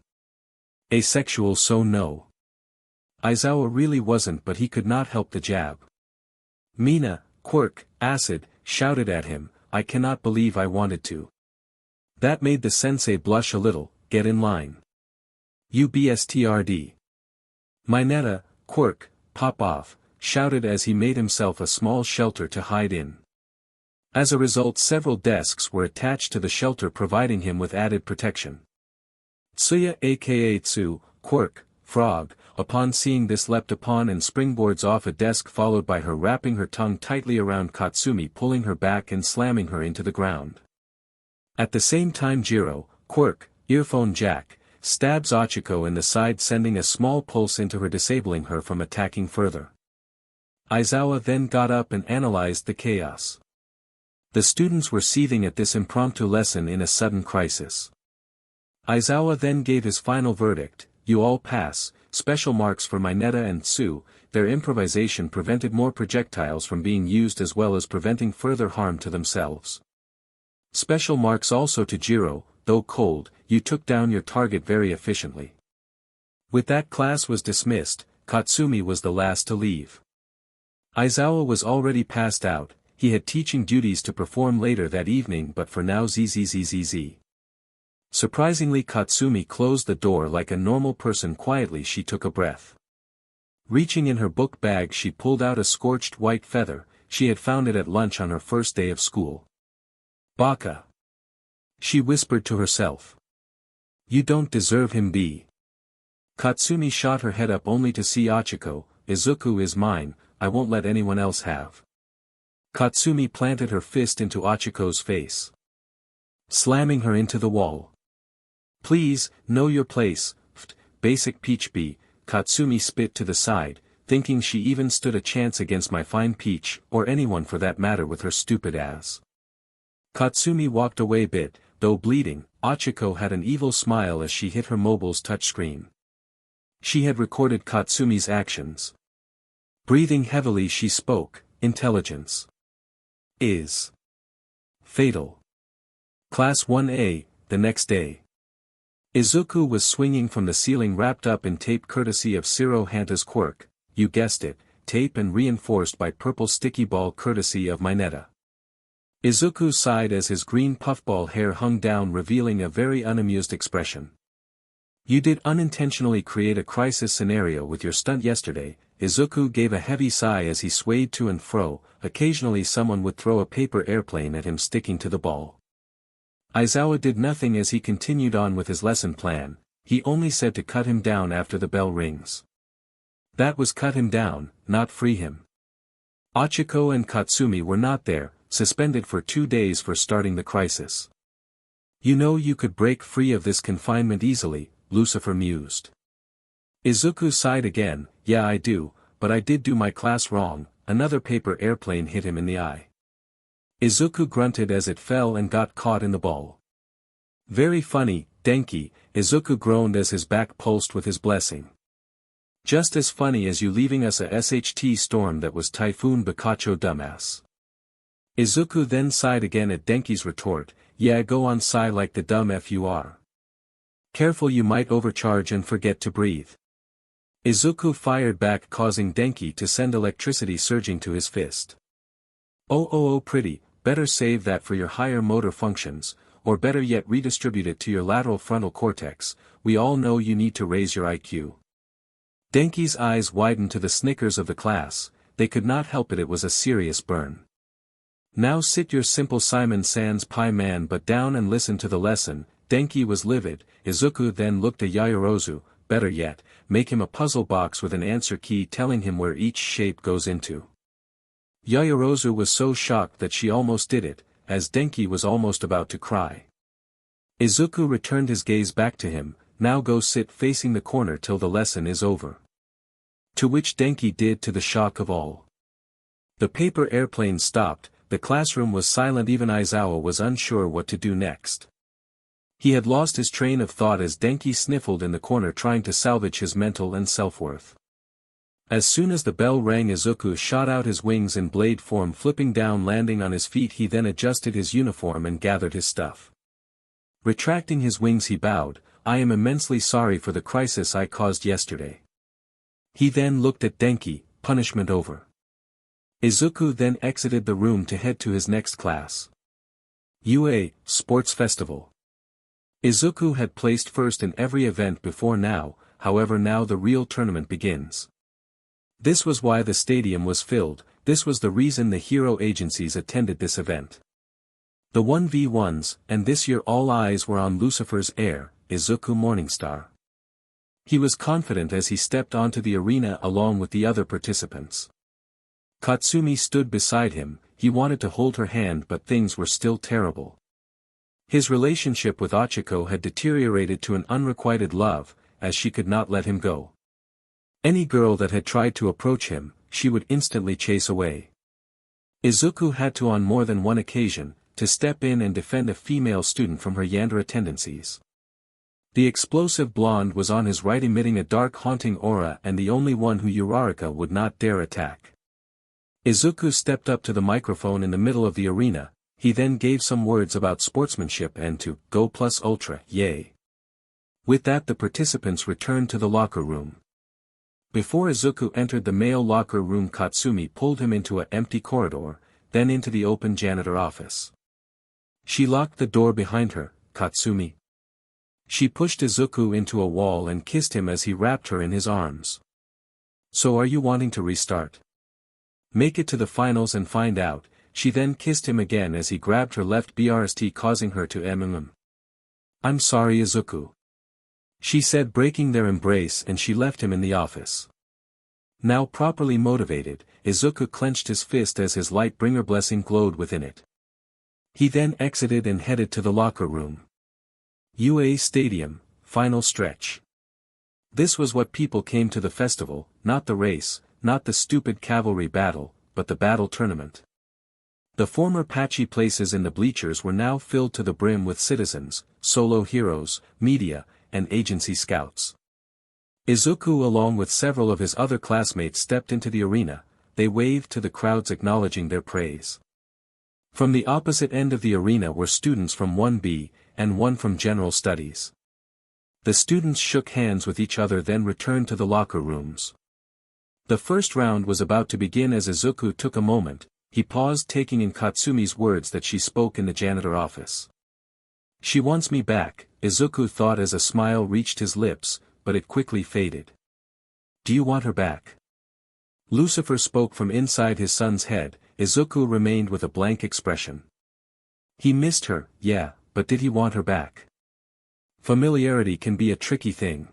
Asexual, so no. Aizawa really wasn't, but he could not help the jab. Mina, quirk, acid, shouted at him, I cannot believe I wanted to. That made the sensei blush a little, get in line. UBSTRD. Mineta, quirk, pop off, shouted as he made himself a small shelter to hide in. As a result, several desks were attached to the shelter, providing him with added protection. Tsuya aka Tsu, quirk, frog, upon seeing this leapt upon and springboards off a desk, followed by her wrapping her tongue tightly around Katsumi, pulling her back and slamming her into the ground. At the same time Jiro, quirk, earphone jack, stabs Ochiko in the side, sending a small pulse into her, disabling her from attacking further. Aizawa then got up and analyzed the chaos. The students were seething at this impromptu lesson in a sudden crisis. Aizawa then gave his final verdict, you all pass, special marks for Mineta and Tsu, their improvisation prevented more projectiles from being used as well as preventing further harm to themselves. Special marks also to Jiro, though cold, you took down your target very efficiently. With that, class was dismissed. Katsumi was the last to leave. Aizawa was already passed out, he had teaching duties to perform later that evening, but for now zzzzz. Surprisingly, Katsumi closed the door like a normal person. Quietly she took a breath. Reaching in her book bag, she pulled out a scorched white feather, she had found it at lunch on her first day of school. Baka. She whispered to herself. You don't deserve him, B. Katsumi shot her head up only to see Ochiko, Izuku is mine, I won't let anyone else have. Katsumi planted her fist into Ochiko's face, slamming her into the wall. Please, know your place, basic peach B. Katsumi spit to the side, thinking she even stood a chance against my fine peach, or anyone for that matter with her stupid ass. Katsumi walked away bit, though bleeding. Ochiko had an evil smile as she hit her mobile's touchscreen. She had recorded Katsumi's actions. Breathing heavily she spoke, intelligence is fatal. Class 1A, the next day. Izuku was swinging from the ceiling wrapped up in tape courtesy of Siro Hanta's quirk, you guessed it, tape and reinforced by purple sticky ball courtesy of Mineta. Izuku sighed as his green puffball hair hung down, revealing a very unamused expression. You did unintentionally create a crisis scenario with your stunt yesterday. Izuku gave a heavy sigh as he swayed to and fro. Occasionally someone would throw a paper airplane at him, sticking to the ball. Aizawa did nothing as he continued on with his lesson plan. He only said to cut him down after the bell rings. That was cut him down, not free him. Ochiko and Katsumi were not there, suspended for 2 days for starting the crisis. You know you could break free of this confinement easily, Lucifer mused. Izuku sighed again, yeah I do, but I did do my class wrong. Another paper airplane hit him in the eye. Izuku grunted as it fell and got caught in the ball. Very funny, Denki, Izuku groaned as his back pulsed with his blessing. Just as funny as you leaving us a SHT storm that was Typhoon Bakacho dumbass. Izuku then sighed again at Denki's retort, yeah go on sigh like the dumb F you are. Careful, you might overcharge and forget to breathe. Izuku fired back, causing Denki to send electricity surging to his fist. Oh pretty, better save that for your higher motor functions, or better yet redistribute it to your lateral frontal cortex. We all know you need to raise your IQ. Denki's eyes widened to the snickers of the class. They could not help it was a serious burn. Now sit your simple Simon Sans pie man butt down and listen to the lesson. Denki was livid. Izuku then looked at Yaoyorozu. Better yet, make him a puzzle box with an answer key telling him where each shape goes into. Yaoyorozu was so shocked that she almost did it, as Denki was almost about to cry. Izuku returned his gaze back to him. Now go sit facing the corner till the lesson is over. To which Denki did, to the shock of all. The paper airplane stopped, the classroom was silent, even Aizawa was unsure what to do next. He had lost his train of thought as Denki sniffled in the corner, trying to salvage his mental and self-worth. As soon as the bell rang, Izuku shot out his wings in blade form, flipping down, landing on his feet. He then adjusted his uniform and gathered his stuff. Retracting his wings, he bowed. I am immensely sorry for the crisis I caused yesterday. He then looked at Denki. Punishment over. Izuku then exited the room to head to his next class. UA, Sports Festival. Izuku had placed first in every event before now, however now the real tournament begins. This was why the stadium was filled, this was the reason the hero agencies attended this event. The 1v1s, and this year all eyes were on Lucifer's heir, Izuku Moringstar. He was confident as he stepped onto the arena along with the other participants. Katsumi stood beside him. He wanted to hold her hand, but things were still terrible. His relationship with Ochiko had deteriorated to an unrequited love, as she could not let him go. Any girl that had tried to approach him, she would instantly chase away. Izuku had to, on more than one occasion, to step in and defend a female student from her yandere tendencies. The explosive blonde was on his right, emitting a dark haunting aura, and the only one who Uraraka would not dare attack. Izuku stepped up to the microphone in the middle of the arena. He then gave some words about sportsmanship and to go plus ultra, yay. With that the participants returned to the locker room. Before Izuku entered the male locker room, Katsumi pulled him into an empty corridor, then into the open janitor office. She locked the door behind her. Katsumi. She pushed Izuku into a wall and kissed him as he wrapped her in his arms. So are you wanting to restart? Make it to the finals and find out. She then kissed him again as he grabbed her left BRST, causing her to mm. I'm sorry, Izuku. She said, breaking their embrace, and she left him in the office. Now properly motivated, Izuku clenched his fist as his light-bringer blessing glowed within it. He then exited and headed to the locker room. UA Stadium, final stretch. This was what people came to the festival, not the race, not the stupid cavalry battle, but the battle tournament. The former patchy places in the bleachers were now filled to the brim with citizens, solo heroes, media, and agency scouts. Izuku along with several of his other classmates stepped into the arena. They waved to the crowds acknowledging their praise. From the opposite end of the arena were students from 1B, and one from General Studies. The students shook hands with each other, then returned to the locker rooms. The first round was about to begin as Izuku took a moment. He paused, taking in Katsumi's words that she spoke in the janitor office. She wants me back, Izuku thought as a smile reached his lips, but it quickly faded. Do you want her back? Lucifer spoke from inside his son's head. Izuku remained with a blank expression. He missed her, yeah, but did he want her back? Familiarity can be a tricky thing.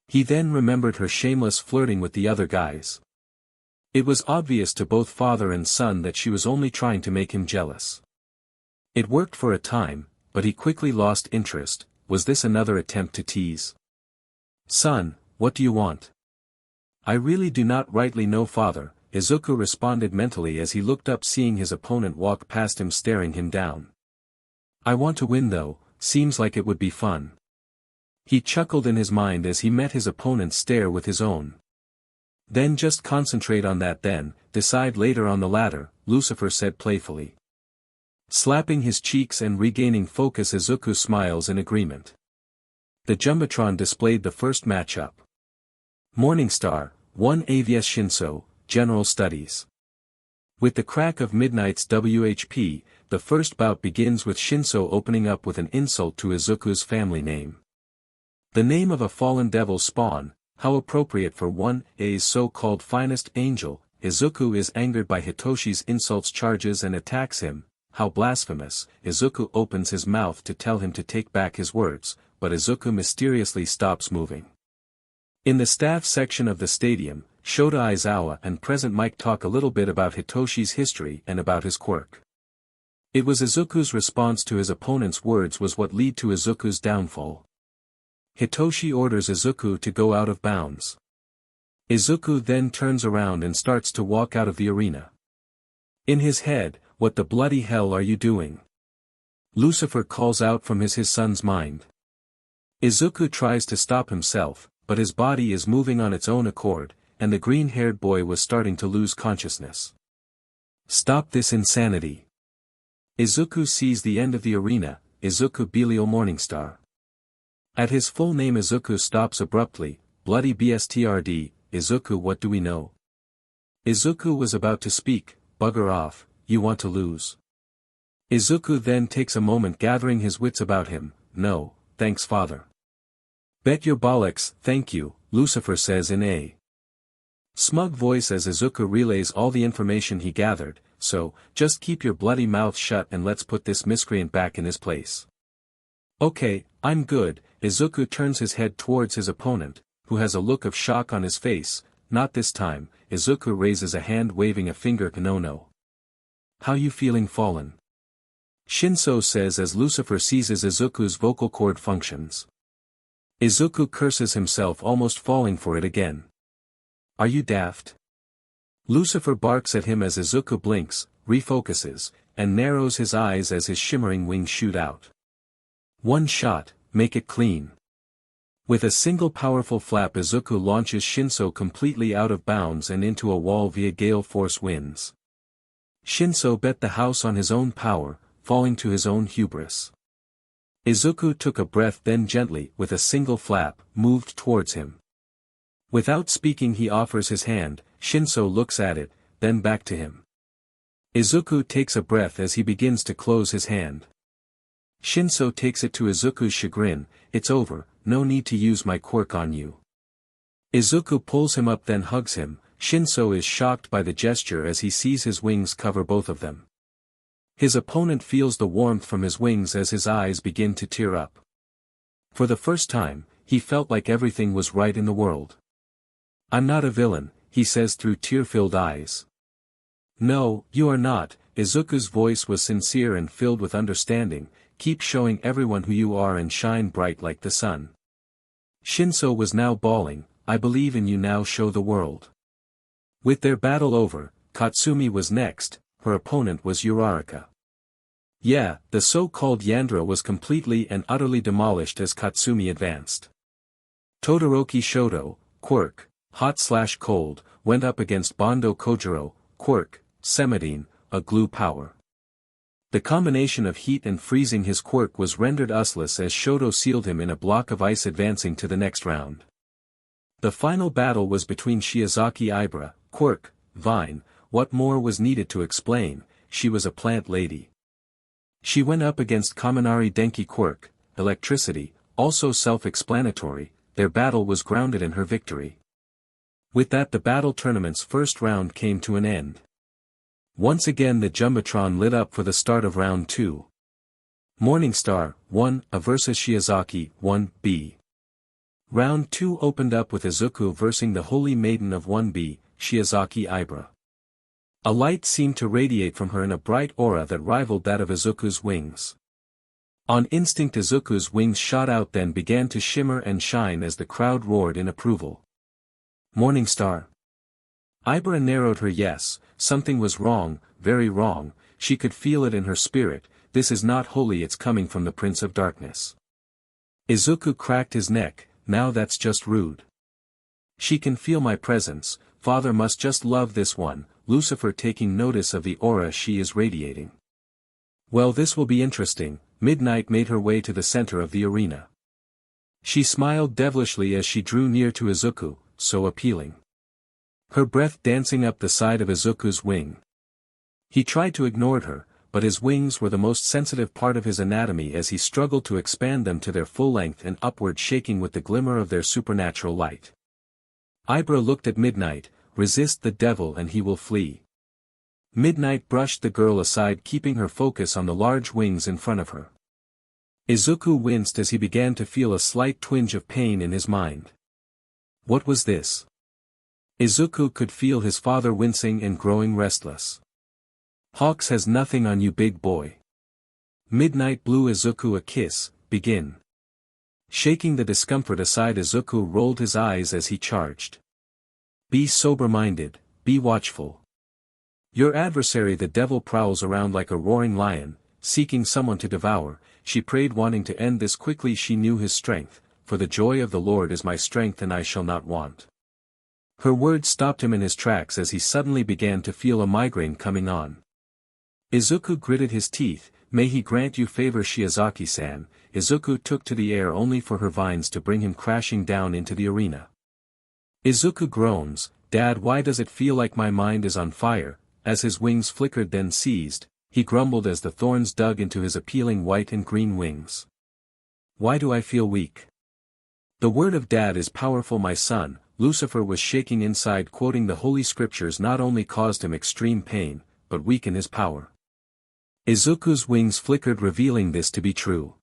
He then remembered her shameless flirting with the other guys. It was obvious to both father and son that she was only trying to make him jealous. It worked for a time, but he quickly lost interest. Was this another attempt to tease? Son, what do you want? I really do not rightly know, father, Izuku responded mentally as he looked up, seeing his opponent walk past him staring him down. I want to win though, seems like it would be fun. He chuckled in his mind as he met his opponent's stare with his own. Then just concentrate on that then, decide later on the ladder, Lucifer said playfully. Slapping his cheeks and regaining focus, Izuku smiles in agreement. The Jumbotron displayed the first matchup. Morningstar, 1 AVS Shinso, General Studies. With the crack of midnight's WHP, the first bout begins with Shinso opening up with an insult to Izuku's family name. The name of a fallen devil spawn, how appropriate for 1A's so-called finest angel. Izuku is angered by Hitoshi's insults, charges and attacks him. How blasphemous. Izuku opens his mouth to tell him to take back his words, but Izuku mysteriously stops moving. In the staff section of the stadium, Shota Aizawa and Present Mike talk a little bit about Hitoshi's history and about his quirk. It was Izuku's response to his opponent's words was what led to Izuku's downfall. Hitoshi orders Izuku to go out of bounds. Izuku then turns around and starts to walk out of the arena. In his head, what the bloody hell are you doing? Lucifer calls out from his son's mind. Izuku tries to stop himself, but his body is moving on its own accord, and the green-haired boy was starting to lose consciousness. Stop this insanity. Izuku sees the end of the arena. Izuku Belial Morningstar. At his full name Izuku stops abruptly. Bloody BSTRD, Izuku, what do we know? Izuku was about to speak. Bugger off, you want to lose. Izuku then takes a moment gathering his wits about him. No, thanks father. Bet your bollocks, thank you, Lucifer says in a smug voice as Izuku relays all the information he gathered. So, just keep your bloody mouth shut and let's put this miscreant back in his place. Okay, I'm good. Izuku turns his head towards his opponent, who has a look of shock on his face. Not this time. Izuku raises a hand waving a finger. No. How you feeling, fallen? Shinso says as Lucifer seizes Izuku's vocal cord functions. Izuku curses himself, almost falling for it again. Are you daft? Lucifer barks at him as Izuku blinks, refocuses, and narrows his eyes as his shimmering wings shoot out. One shot, make it clean. With a single powerful flap Izuku launches Shinso completely out of bounds and into a wall via gale force winds. Shinso bet the house on his own power, falling to his own hubris. Izuku took a breath, then gently, with a single flap, moved towards him. Without speaking he offers his hand. Shinso looks at it, then back to him. Izuku takes a breath as he begins to close his hand. Shinso takes it to Izuku's chagrin. It's over, no need to use my quirk on you. Izuku pulls him up then hugs him. Shinso is shocked by the gesture as he sees his wings cover both of them. His opponent feels the warmth from his wings as his eyes begin to tear up. For the first time, he felt like everything was right in the world. I'm not a villain, he says through tear-filled eyes. No, you are not. Izuku's voice was sincere and filled with understanding. Keep showing everyone who you are and shine bright like the sun. Shinso was now bawling. I believe in you, now show the world. With their battle over, Katsumi was next. Her opponent was Uraraka. Yeah, the so-called Yandra was completely and utterly demolished as Katsumi advanced. Todoroki Shoto, quirk, hot/cold, went up against Bondo Kojiro, quirk, Semidine, a glue power. The combination of heat and freezing his quirk was rendered useless as Shoto sealed him in a block of ice, advancing to the next round. The final battle was between Shiozaki Ibra, quirk, vine. What more was needed to explain? She was a plant lady. She went up against Kaminari Denki quirk, electricity, also self-explanatory. Their battle was grounded in her victory. With that the battle tournament's first round came to an end. Once again the Jumbotron lit up for the start of round 2. Morningstar, 1A versus Shiozaki, 1B. Round 2 opened up with Izuku versing the Holy Maiden of 1B, Shiozaki Ibra. A light seemed to radiate from her in a bright aura that rivaled that of Izuku's wings. On instinct Izuku's wings shot out then began to shimmer and shine as the crowd roared in approval. Morningstar. Ibra narrowed her yes. Something was wrong, very wrong. She could feel it in her spirit. This is not holy, it's coming from the Prince of Darkness. Izuku cracked his neck. Now that's just rude. She can feel my presence. Father must just love this one. Lucifer taking notice of the aura she is radiating. Well, this will be interesting. Midnight made her way to the center of the arena. She smiled devilishly as she drew near to Izuku, so appealing. Her breath dancing up the side of Izuku's wing. He tried to ignore her, but his wings were the most sensitive part of his anatomy as he struggled to expand them to their full length and upward, shaking with the glimmer of their supernatural light. Ibra looked at Midnight, resist the devil and he will flee. Midnight brushed the girl aside, keeping her focus on the large wings in front of her. Izuku winced as he began to feel a slight twinge of pain in his mind. What was this? Izuku could feel his father wincing and growing restless. Hawks has nothing on you, big boy. Midnight blew Izuku a kiss. Begin. Shaking the discomfort aside, Izuku rolled his eyes as he charged. Be sober-minded, be watchful. Your adversary the devil prowls around like a roaring lion, seeking someone to devour. She prayed, wanting to end this quickly. She knew his strength, for the joy of the Lord is my strength and I shall not want. Her words stopped him in his tracks as he suddenly began to feel a migraine coming on. Izuku gritted his teeth. May he grant you favor, Shiozaki-san. Izuku took to the air only for her vines to bring him crashing down into the arena. Izuku groans, Dad, why does it feel like my mind is on fire? As his wings flickered then seized, he grumbled as the thorns dug into his appealing white and green wings. Why do I feel weak? The word of Dad is powerful, my son. Lucifer was shaking inside, quoting the holy scriptures not only caused him extreme pain, but weakened his power. Izuku's wings flickered, revealing this to be true.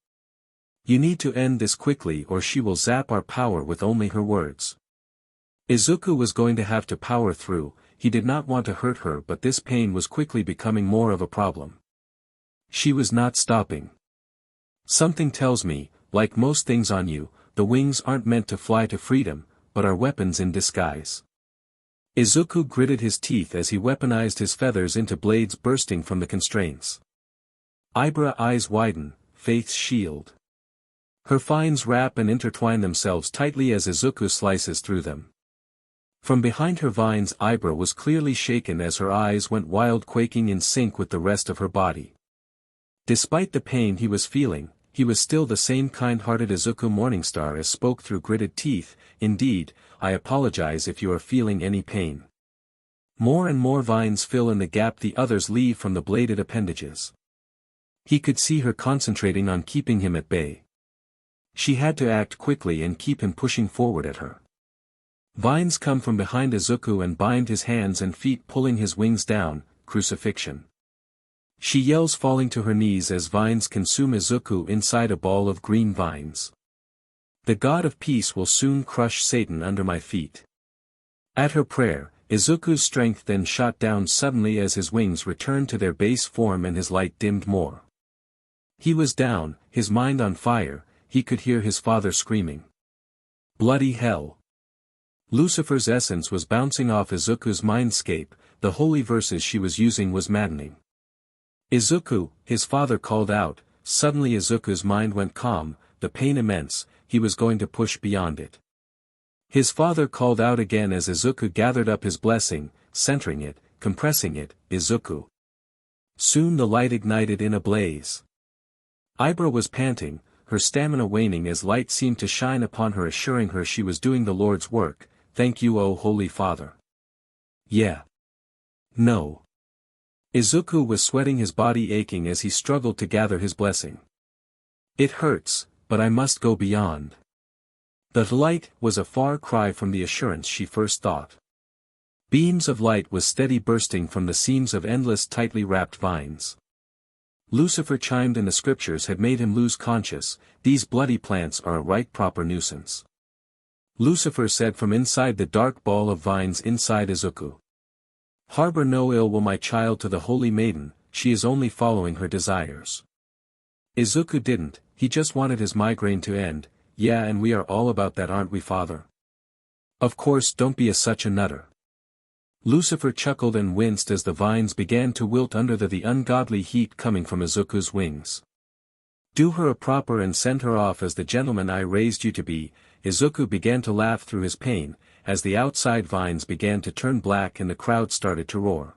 You need to end this quickly or she will zap our power with only her words. Izuku was going to have to power through. He did not want to hurt her, but this pain was quickly becoming more of a problem. She was not stopping. Something tells me, like most things on you, the wings aren't meant to fly to freedom, but are weapons in disguise. Izuku gritted his teeth as he weaponized his feathers into blades bursting from the constraints. Ibra eyes widen, Faith's shield. Her vines wrap and intertwine themselves tightly as Izuku slices through them. From behind her vines, Ibra was clearly shaken as her eyes went wild, quaking in sync with the rest of her body. Despite the pain he was feeling, he was still the same kind-hearted Izuku Moringstar as spoke through gritted teeth. Indeed, I apologize if you are feeling any pain. More and more vines fill in the gap the others leave from the bladed appendages. He could see her concentrating on keeping him at bay. She had to act quickly and keep him pushing forward at her. Vines come from behind Izuku and bind his hands and feet, pulling his wings down. Crucifixion. She yells, falling to her knees as vines consume Izuku inside a ball of green vines. The God of Peace will soon crush Satan under my feet. At her prayer, Izuku's strength then shot down suddenly as his wings returned to their base form and his light dimmed more. He was down, his mind on fire. He could hear his father screaming. Bloody hell! Lucifer's essence was bouncing off Izuku's mindscape. The holy verses she was using was maddening. Izuku, his father called out. Suddenly Izuku's mind went calm, the pain immense. He was going to push beyond it. His father called out again as Izuku gathered up his blessing, centering it, compressing it. Izuku. Soon the light ignited in a blaze. Ibra was panting, her stamina waning as light seemed to shine upon her, assuring her she was doing the Lord's work. Thank you, O Holy Father. Yeah. No. Izuku was sweating, his body aching as he struggled to gather his blessing. It hurts, but I must go beyond. The light was a far cry from the assurance she first thought. Beams of light was steady bursting from the seams of endless tightly wrapped vines. Lucifer chimed in the scriptures had made him lose conscience. These bloody plants are a right proper nuisance. Lucifer said from inside the dark ball of vines inside Izuku. Harbor no ill will, my child, to the holy maiden, she is only following her desires. Izuku didn't, he just wanted his migraine to end. Yeah, and we are all about that, aren't we, father? Of course, don't be such a nutter. Lucifer chuckled and winced as the vines began to wilt under the ungodly heat coming from Izuku's wings. Do her a proper and send her off as the gentleman I raised you to be. Izuku began to laugh through his pain, as the outside vines began to turn black and the crowd started to roar.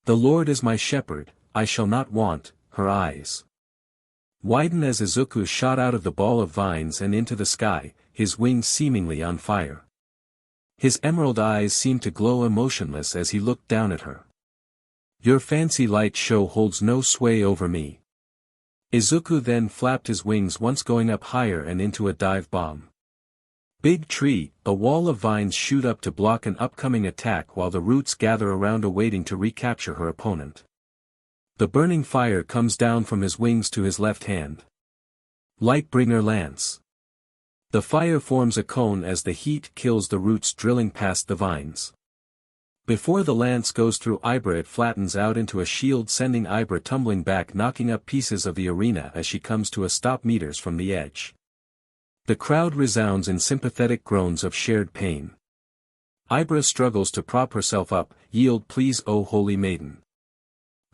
The Lord is my shepherd, I shall not want. Her eyes widened as Izuku shot out of the ball of vines and into the sky, his wings seemingly on fire. His emerald eyes seemed to glow emotionless as he looked down at her. Your fancy light show holds no sway over me. Izuku then flapped his wings once going up higher and into a dive bomb. Big tree, a wall of vines shoot up to block an upcoming attack while the roots gather around awaiting to recapture her opponent. The burning fire comes down from his wings to his left hand. Lightbringer lance. The fire forms a cone as the heat kills the roots drilling past the vines. Before the lance goes through Ibra, it flattens out into a shield, sending Ibra tumbling back, knocking up pieces of the arena as she comes to a stop meters from the edge. The crowd resounds in sympathetic groans of shared pain. Ibra struggles to prop herself up. Yield please, O holy maiden.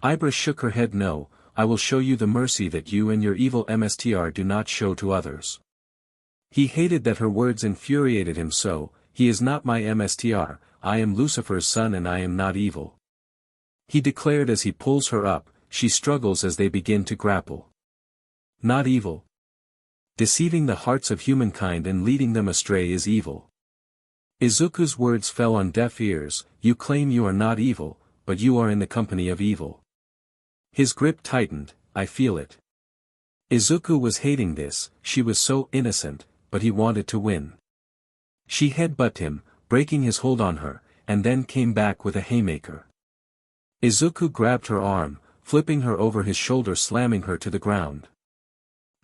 Ibra shook her head. No, I will show you the mercy that you and your evil MSTR do not show to others. He hated that her words infuriated him so. He is not my MSTR, I am Lucifer's son and I am not evil. He declared as he pulls her up. She struggles as they begin to grapple. Not evil. Deceiving the hearts of humankind and leading them astray is evil. Izuku's words fell on deaf ears. You claim you are not evil, but you are in the company of evil. His grip tightened. I feel it. Izuku was hating this. She was so innocent, but he wanted to win. She headbutted him, breaking his hold on her, and then came back with a haymaker. Izuku grabbed her arm, flipping her over his shoulder, slamming her to the ground.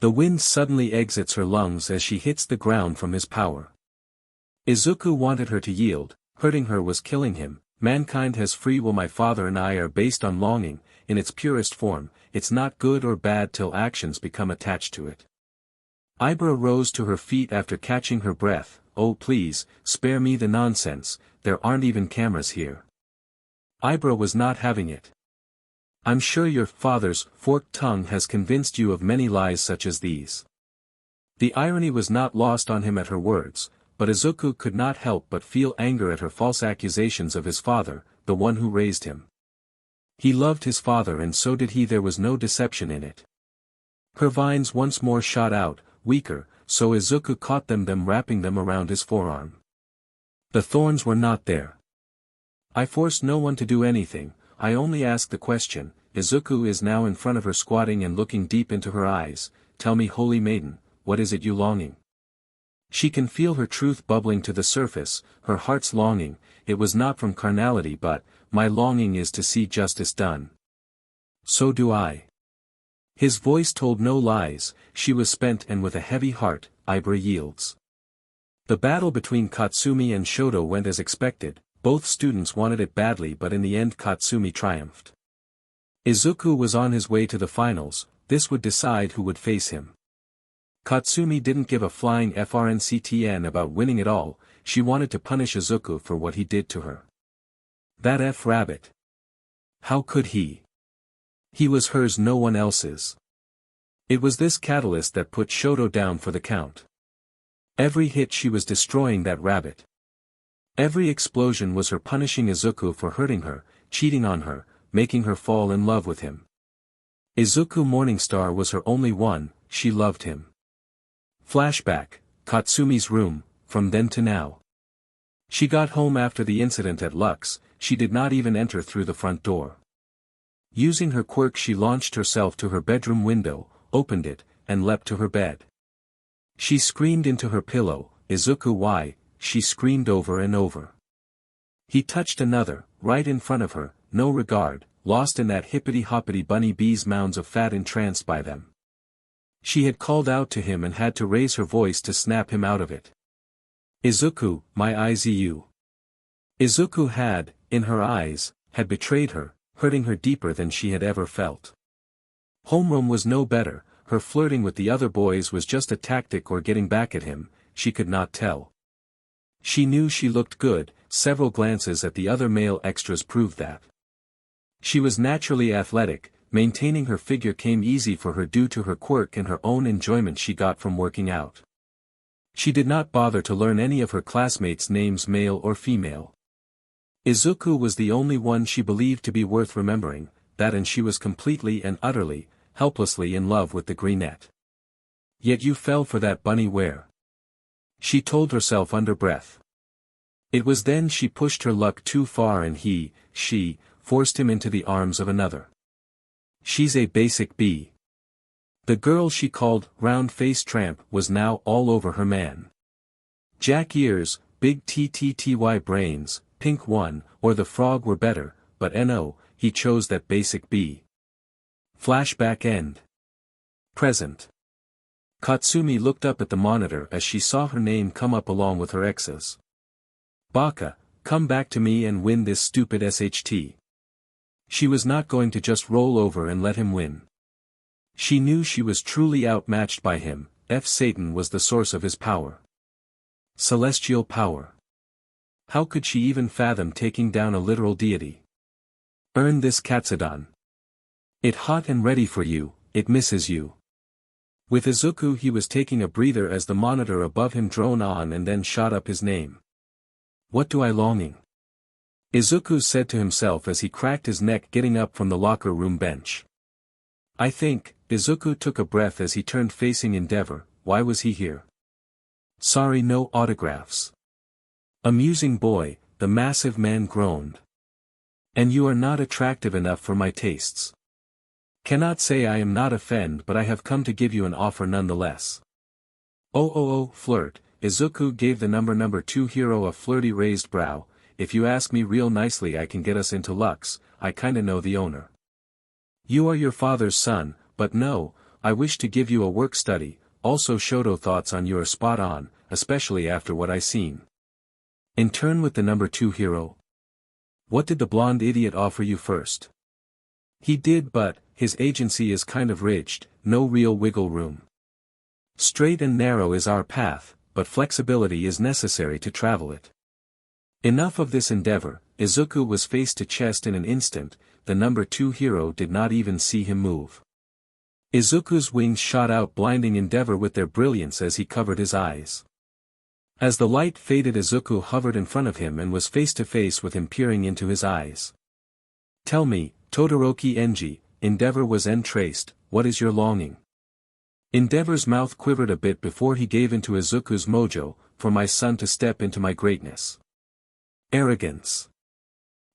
The wind suddenly exits her lungs as she hits the ground from his power. Izuku wanted her to yield. Hurting her was killing him. Mankind has free will. My father and I are based on longing, in its purest form. It's not good or bad till actions become attached to it. Ibra rose to her feet after catching her breath. Oh please, spare me the nonsense, there aren't even cameras here. Ibra was not having it. I'm sure your father's forked tongue has convinced you of many lies such as these. The irony was not lost on him at her words, but Izuku could not help but feel anger at her false accusations of his father, the one who raised him. He loved his father and so did he. There was no deception in it. Her vines once more shot out, weaker, so Izuku caught them, wrapping them around his forearm. The thorns were not there. I forced no one to do anything, I only asked the question. Izuku is now in front of her, squatting and looking deep into her eyes. Tell me, holy maiden, what is it you longing? She can feel her truth bubbling to the surface. Her heart's longing, it was not from carnality, but, my longing is to see justice done. So do I. His voice told no lies. She was spent and with a heavy heart. Ibra yields. The battle between Katsumi and Shoto went as expected. Both students wanted it badly, but in the end Katsumi triumphed. Izuku was on his way to the finals. This would decide who would face him. Katsumi didn't give a flying FRNCTN about winning at all. She wanted to punish Izuku for what he did to her. That F-rabbit. How could he? He was hers, no one else's. It was this catalyst that put Shoto down for the count. Every hit she was destroying that rabbit. Every explosion was her punishing Izuku for hurting her, cheating on her, making her fall in love with him. Izuku Morningstar was her only one, she loved him. Flashback, Katsumi's room, from then to now. She got home after the incident at Lux. She did not even enter through the front door. Using her quirk she launched herself to her bedroom window, opened it, and leapt to her bed. She screamed into her pillow. Izuku, why? She screamed over and over. He touched another, right in front of her, no regard, lost in that hippity-hoppity bunny bee's mounds of fat, entranced by them. She had called out to him and had to raise her voice to snap him out of it. Izuku, my Izu. Izuku had, in her eyes, had betrayed her, hurting her deeper than she had ever felt. Homeroom was no better. Her flirting with the other boys was just a tactic or getting back at him, she could not tell. She knew she looked good. Several glances at the other male extras proved that. She was naturally athletic. Maintaining her figure came easy for her due to her quirk and her own enjoyment she got from working out. She did not bother to learn any of her classmates' names, male or female. Izuku was the only one she believed to be worth remembering, that, and she was completely and utterly, helplessly in love with the greenette. Yet you fell for that bunny where? She told herself under breath. It was then she pushed her luck too far and she, forced him into the arms of another. She's a basic B. The girl she called round-faced tramp was now all over her man. Jack ears, big tty brains, pink one, or the frog were better, but no, he chose that basic B. Flashback end. Present. Katsumi looked up at the monitor as she saw her name come up along with her ex's. Baka, come back to me and win this stupid SHT. She was not going to just roll over and let him win. She knew she was truly outmatched by him. Satan was the source of his power. Celestial power. How could she even fathom taking down a literal deity? Earn this Katsudan. It hot and ready for you, it misses you. With Izuku he was taking a breather as the monitor above him droned on and then shot up his name. What do I longing? Izuku said to himself as he cracked his neck getting up from the locker room bench. I think, Izuku took a breath as he turned facing Endeavor. Why was he here? Sorry, no autographs. Amusing boy, the massive man groaned. And you are not attractive enough for my tastes. Cannot say I am not offended, but I have come to give you an offer nonetheless. Oh, flirt. Izuku gave the number 2 hero a flirty raised brow. If you ask me real nicely I can get us into Lux, I kinda know the owner. You are your father's son, but no, I wish to give you a work study, also Shoto thoughts on you are spot on, especially after what I seen. In turn with the number 2 hero. What did the blonde idiot offer you first? He did, but his agency is kind of rigid, no real wiggle room. Straight and narrow is our path, but flexibility is necessary to travel it. Enough of this endeavor. Izuku was face to chest in an instant. The number 2 hero did not even see him move. Izuku's wings shot out blinding Endeavor with their brilliance as he covered his eyes. As the light faded Izuku hovered in front of him and was face to face with him peering into his eyes. Tell me, Todoroki Enji, Endeavor was entraced, what is your longing? Endeavor's mouth quivered a bit before he gave into Izuku's mojo, for my son to step into my greatness. Arrogance.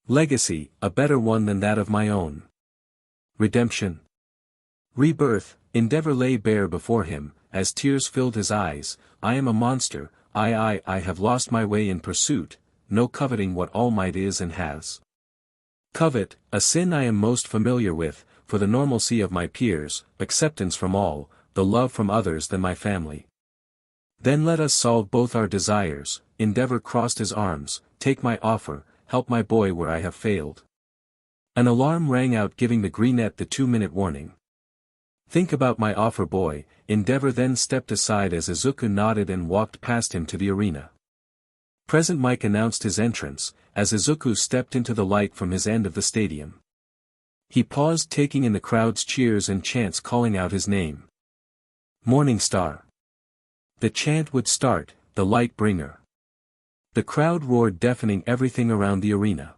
Legacy, a better one than that of my own. Redemption. Rebirth. Endeavor lay bare before him, as tears filled his eyes. I am a monster, I have lost my way in pursuit, no coveting what All Might is and has. Covet, a sin I am most familiar with, for the normalcy of my peers, acceptance from all, the love from others than my family. Then let us solve both our desires. Endeavor crossed his arms, take my offer, help my boy where I have failed. An alarm rang out giving the greenette the 2-minute warning. Think about my offer boy. Endeavor then stepped aside as Izuku nodded and walked past him to the arena. Present Mike announced his entrance, as Izuku stepped into the light from his end of the stadium. He paused taking in the crowd's cheers and chants calling out his name. Morningstar. The chant would start, the light bringer. The crowd roared deafening everything around the arena.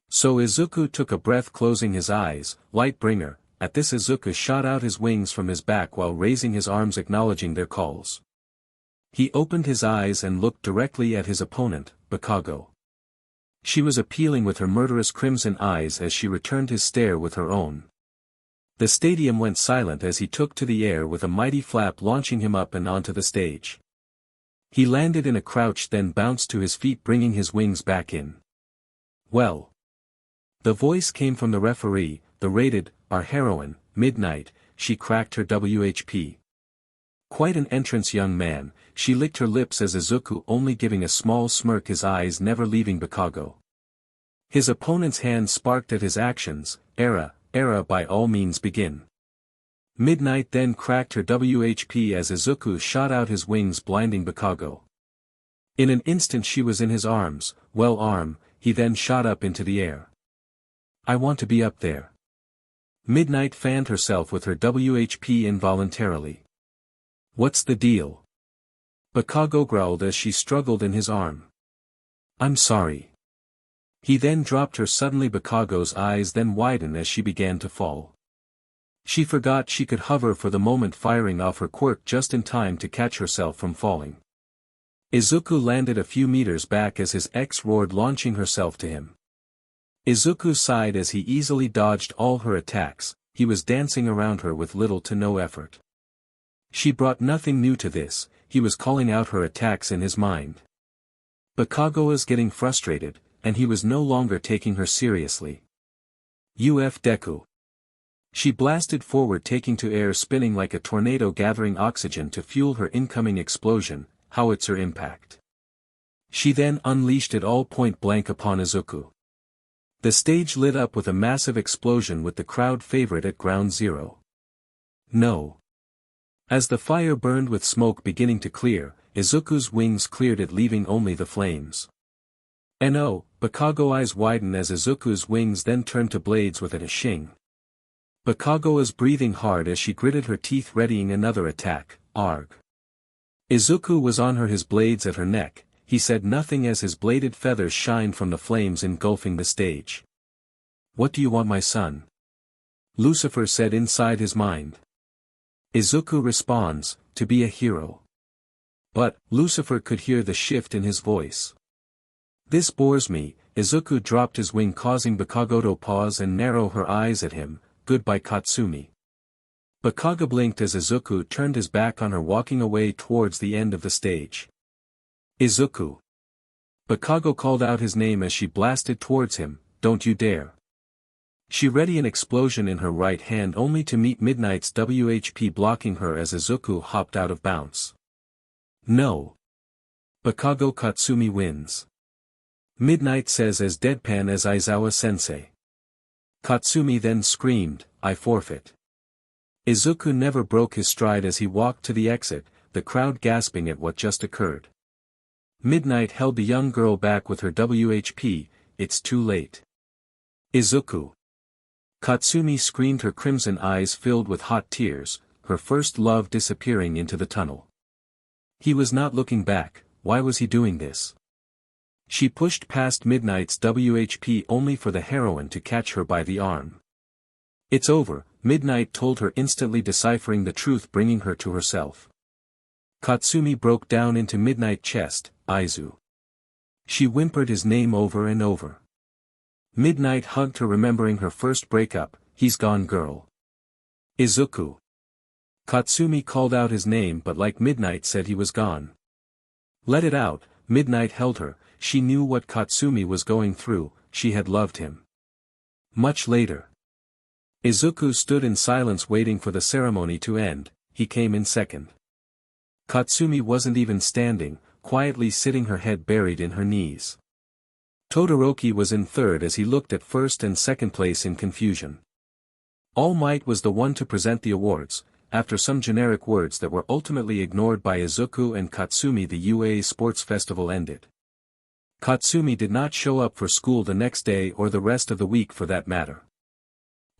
So Izuku took a breath closing his eyes, light bringer. At this Izuku shot out his wings from his back while raising his arms acknowledging their calls. He opened his eyes and looked directly at his opponent, Bakugou. She was appealing with her murderous crimson eyes as she returned his stare with her own. The stadium went silent as he took to the air with a mighty flap launching him up and onto the stage. He landed in a crouch then bounced to his feet bringing his wings back in. Well. The voice came from the referee, the rated, our heroine, Midnight. She cracked her WHP. Quite an entrance young man, she licked her lips as Izuku only giving a small smirk his eyes never leaving Bakugou. His opponent's hand sparked at his actions, era by all means begin. Midnight then cracked her WHP as Izuku shot out his wings blinding Bakugou. In an instant she was in his arms, he then shot up into the air. I want to be up there. Midnight fanned herself with her WHP involuntarily. What's the deal? Bakugou growled as she struggled in his arm. I'm sorry. He then dropped her suddenly. Bakugou's eyes then widened as she began to fall. She forgot she could hover for the moment, firing off her quirk just in time to catch herself from falling. Izuku landed a few meters back as his ex roared, launching herself to him. Izuku sighed as he easily dodged all her attacks. He was dancing around her with little to no effort. She brought nothing new to this, he was calling out her attacks in his mind. Bakugou was getting frustrated, and he was no longer taking her seriously. Uf Deku. She blasted forward, taking to air, spinning like a tornado, gathering oxygen to fuel her incoming explosion, howitzer impact. She then unleashed it all point blank upon Izuku. The stage lit up with a massive explosion, with the crowd favorite at ground zero. No. As the fire burned with smoke beginning to clear, Izuku's wings cleared it, leaving only the flames. No, Bakugou eyes widen as Izuku's wings then turned to blades with a shing. Bakugou was breathing hard as she gritted her teeth, readying another attack. Arg. Izuku was on her, his blades at her neck. He said nothing as his bladed feathers shined from the flames engulfing the stage. What do you want, my son? Lucifer said inside his mind. Izuku responds, to be a hero. But, Lucifer could hear the shift in his voice. This bores me. Izuku dropped his wing, causing Bakugou to pause and narrow her eyes at him. Goodbye, Katsumi. Bakugou blinked as Izuku turned his back on her, walking away towards the end of the stage. Izuku. Bakugou called out his name as she blasted towards him. Don't you dare. She readied an explosion in her right hand, only to meet Midnight's WHP blocking her as Izuku hopped out of bounds. No. Bakugou Katsumi wins. Midnight says as deadpan as Aizawa-sensei. Katsumi then screamed, I forfeit. Izuku never broke his stride as he walked to the exit, the crowd gasping at what just occurred. Midnight held the young girl back with her WHP. It's too late. Izuku. Katsumi screamed, her crimson eyes filled with hot tears, her first love disappearing into the tunnel. He was not looking back. Why was he doing this? She pushed past Midnight's WHP only for the heroine to catch her by the arm. It's over, Midnight told her, instantly deciphering the truth, bringing her to herself. Katsumi broke down into Midnight's chest. Aizu. She whimpered his name over and over. Midnight hugged her, remembering her first breakup. He's gone, girl. Izuku. Katsumi called out his name, but like Midnight said, he was gone. Let it out. Midnight held her. She knew what Katsumi was going through. She had loved him. Much later. Izuku stood in silence, waiting for the ceremony to end. He came in second. Katsumi wasn't even standing, quietly sitting, her head buried in her knees. Todoroki was in third as he looked at first and second place in confusion. All Might was the one to present the awards, after some generic words that were ultimately ignored by Izuku and Katsumi. The UA Sports Festival ended. Katsumi did not show up for school the next day or the rest of the week for that matter.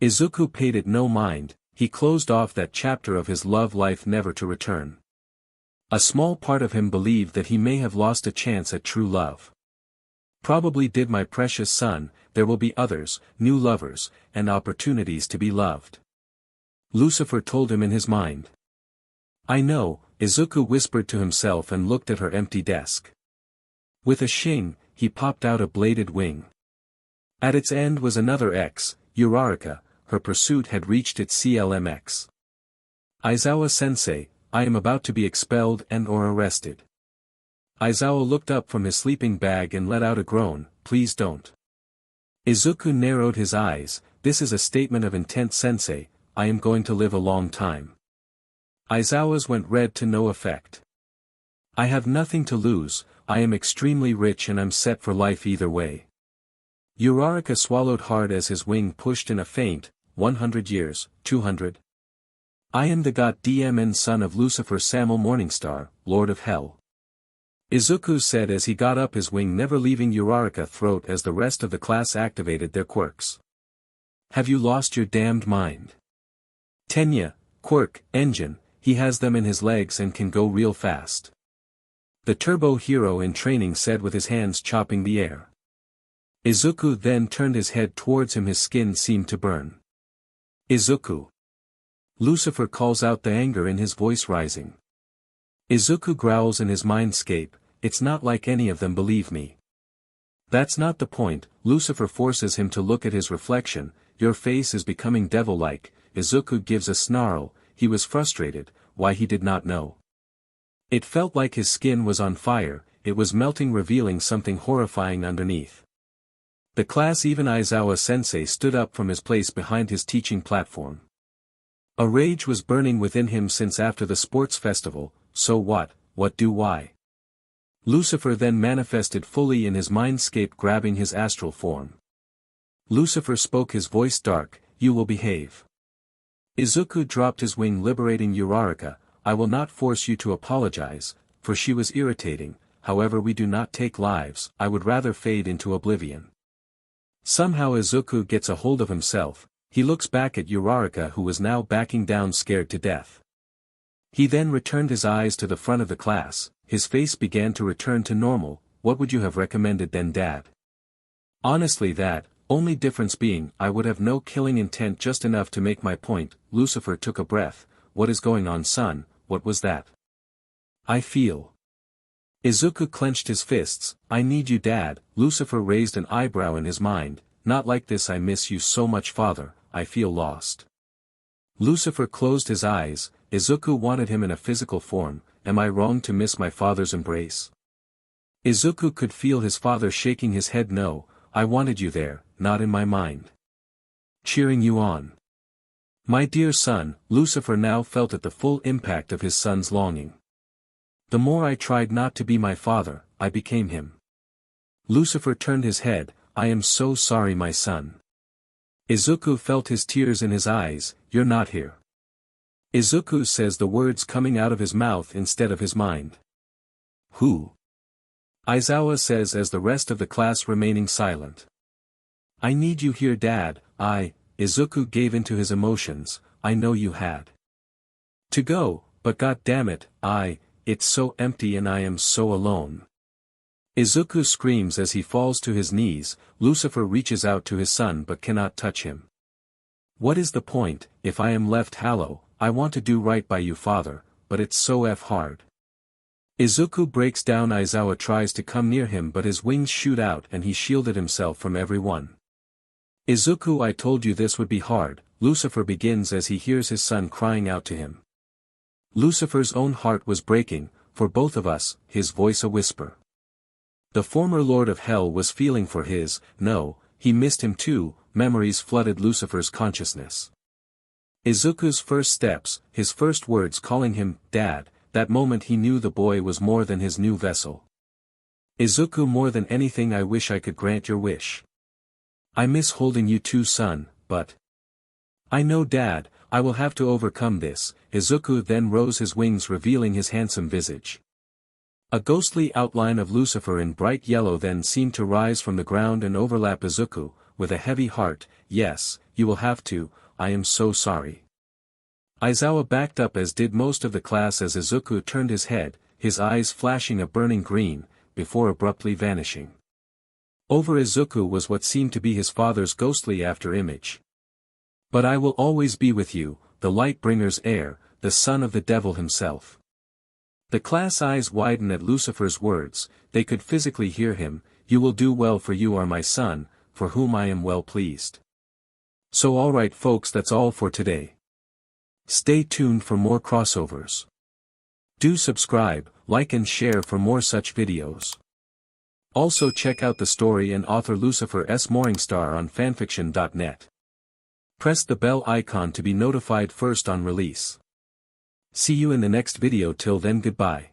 Izuku paid it no mind. He closed off that chapter of his love life, never to return. A small part of him believed that he may have lost a chance at true love. Probably did, my precious son. There will be others, new lovers, and opportunities to be loved. Lucifer told him in his mind. I know, Izuku whispered to himself and looked at her empty desk. With a shing, he popped out a bladed wing. At its end was another X, Uraraka. Her pursuit had reached its CLMX. Aizawa-sensei, I am about to be expelled and or arrested. Aizawa looked up from his sleeping bag and let out a groan. Please don't. Izuku narrowed his eyes. This is a statement of intent, sensei. I am going to live a long time. Aizawa's went red to no effect. I have nothing to lose. I am extremely rich and I'm set for life either way. Uraraka swallowed hard as his wing pushed in a faint. 100 years, 200. I am the god DMN, son of Lucifer, Samuel Moringstar, Lord of Hell. Izuku said as he got up, his wing never leaving Uraraka's throat as the rest of the class activated their quirks. Have you lost your damned mind? Tenya, quirk, engine, he has them in his legs and can go real fast. The turbo hero in training said with his hands chopping the air. Izuku then turned his head towards him, his skin seemed to burn. Izuku. Lucifer calls out, the anger in his voice rising. Izuku growls in his mindscape, it's not like any of them believe me. That's not the point. Lucifer forces him to look at his reflection. Your face is becoming devil-like. Izuku gives a snarl. He was frustrated, why he did not know. It felt like his skin was on fire, it was melting, revealing something horrifying underneath. The class, even Aizawa-sensei, stood up from his place behind his teaching platform. A rage was burning within him since after the sports festival. So what do why? Lucifer then manifested fully in his mindscape, grabbing his astral form. Lucifer spoke, his voice dark, you will behave. Izuku dropped his wing, liberating Uraraka. I will not force you to apologize, for she was irritating, however we do not take lives, I would rather fade into oblivion. Somehow Izuku gets a hold of himself, he looks back at Uraraka, who was now backing down, scared to death. He then returned his eyes to the front of the class, his face began to return to normal. What would you have recommended then, Dad? Honestly, that, only difference being, I would have no killing intent, just enough to make my point. Lucifer took a breath. What is going on, son? What was that? I feel. Izuku clenched his fists. I need you, Dad. Lucifer raised an eyebrow in his mind. Not like this, I miss you so much, Father, I feel lost. Lucifer closed his eyes. Izuku wanted him in a physical form. Am I wrong to miss my father's embrace? Izuku could feel his father shaking his head. No, I wanted you there, not in my mind. Cheering you on. My dear son, Lucifer now felt at the full impact of his son's longing. The more I tried not to be my father, I became him. Lucifer turned his head. I am so sorry, my son. Izuku felt his tears in his eyes. You're not here. Izuku says, the words coming out of his mouth instead of his mind. Who? Aizawa says, as the rest of the class remaining silent. I need you here, Dad. Izuku gave into his emotions. I know you had to go, but god damn it, it's so empty and I am so alone. Izuku screams as he falls to his knees. Lucifer reaches out to his son but cannot touch him. What is the point, if I am left hollow? I want to do right by you, Father, but it's so hard. Izuku breaks down. Aizawa tries to come near him but his wings shoot out and he shielded himself from everyone. Izuku, I told you this would be hard. Lucifer begins as he hears his son crying out to him. Lucifer's own heart was breaking, for both of us, his voice a whisper. The former Lord of Hell was feeling for his, no, he missed him too. Memories flooded Lucifer's consciousness. Izuku's first steps, his first words calling him, Dad, that moment he knew the boy was more than his new vessel. Izuku, more than anything I wish I could grant your wish. I miss holding you too, son, but I know, Dad, I will have to overcome this. Izuku then rose his wings, revealing his handsome visage. A ghostly outline of Lucifer in bright yellow then seemed to rise from the ground and overlap Izuku, with a heavy heart. Yes, you will have to, I am so sorry. Aizawa backed up, as did most of the class, as Izuku turned his head, his eyes flashing a burning green, before abruptly vanishing. Over Izuku was what seemed to be his father's ghostly after image. But I will always be with you, the Lightbringer's heir, the son of the devil himself. The class eyes widen at Lucifer's words. They could physically hear him. You will do well, for you are my son, for whom I am well pleased. So alright folks, that's all for today. Stay tuned for more crossovers. Do subscribe, like and share for more such videos. Also check out the story and author Lucifer S. Moringstar on FANFICTIONnet. Press the bell icon to be notified first on release. See you in the next video. Till then, goodbye.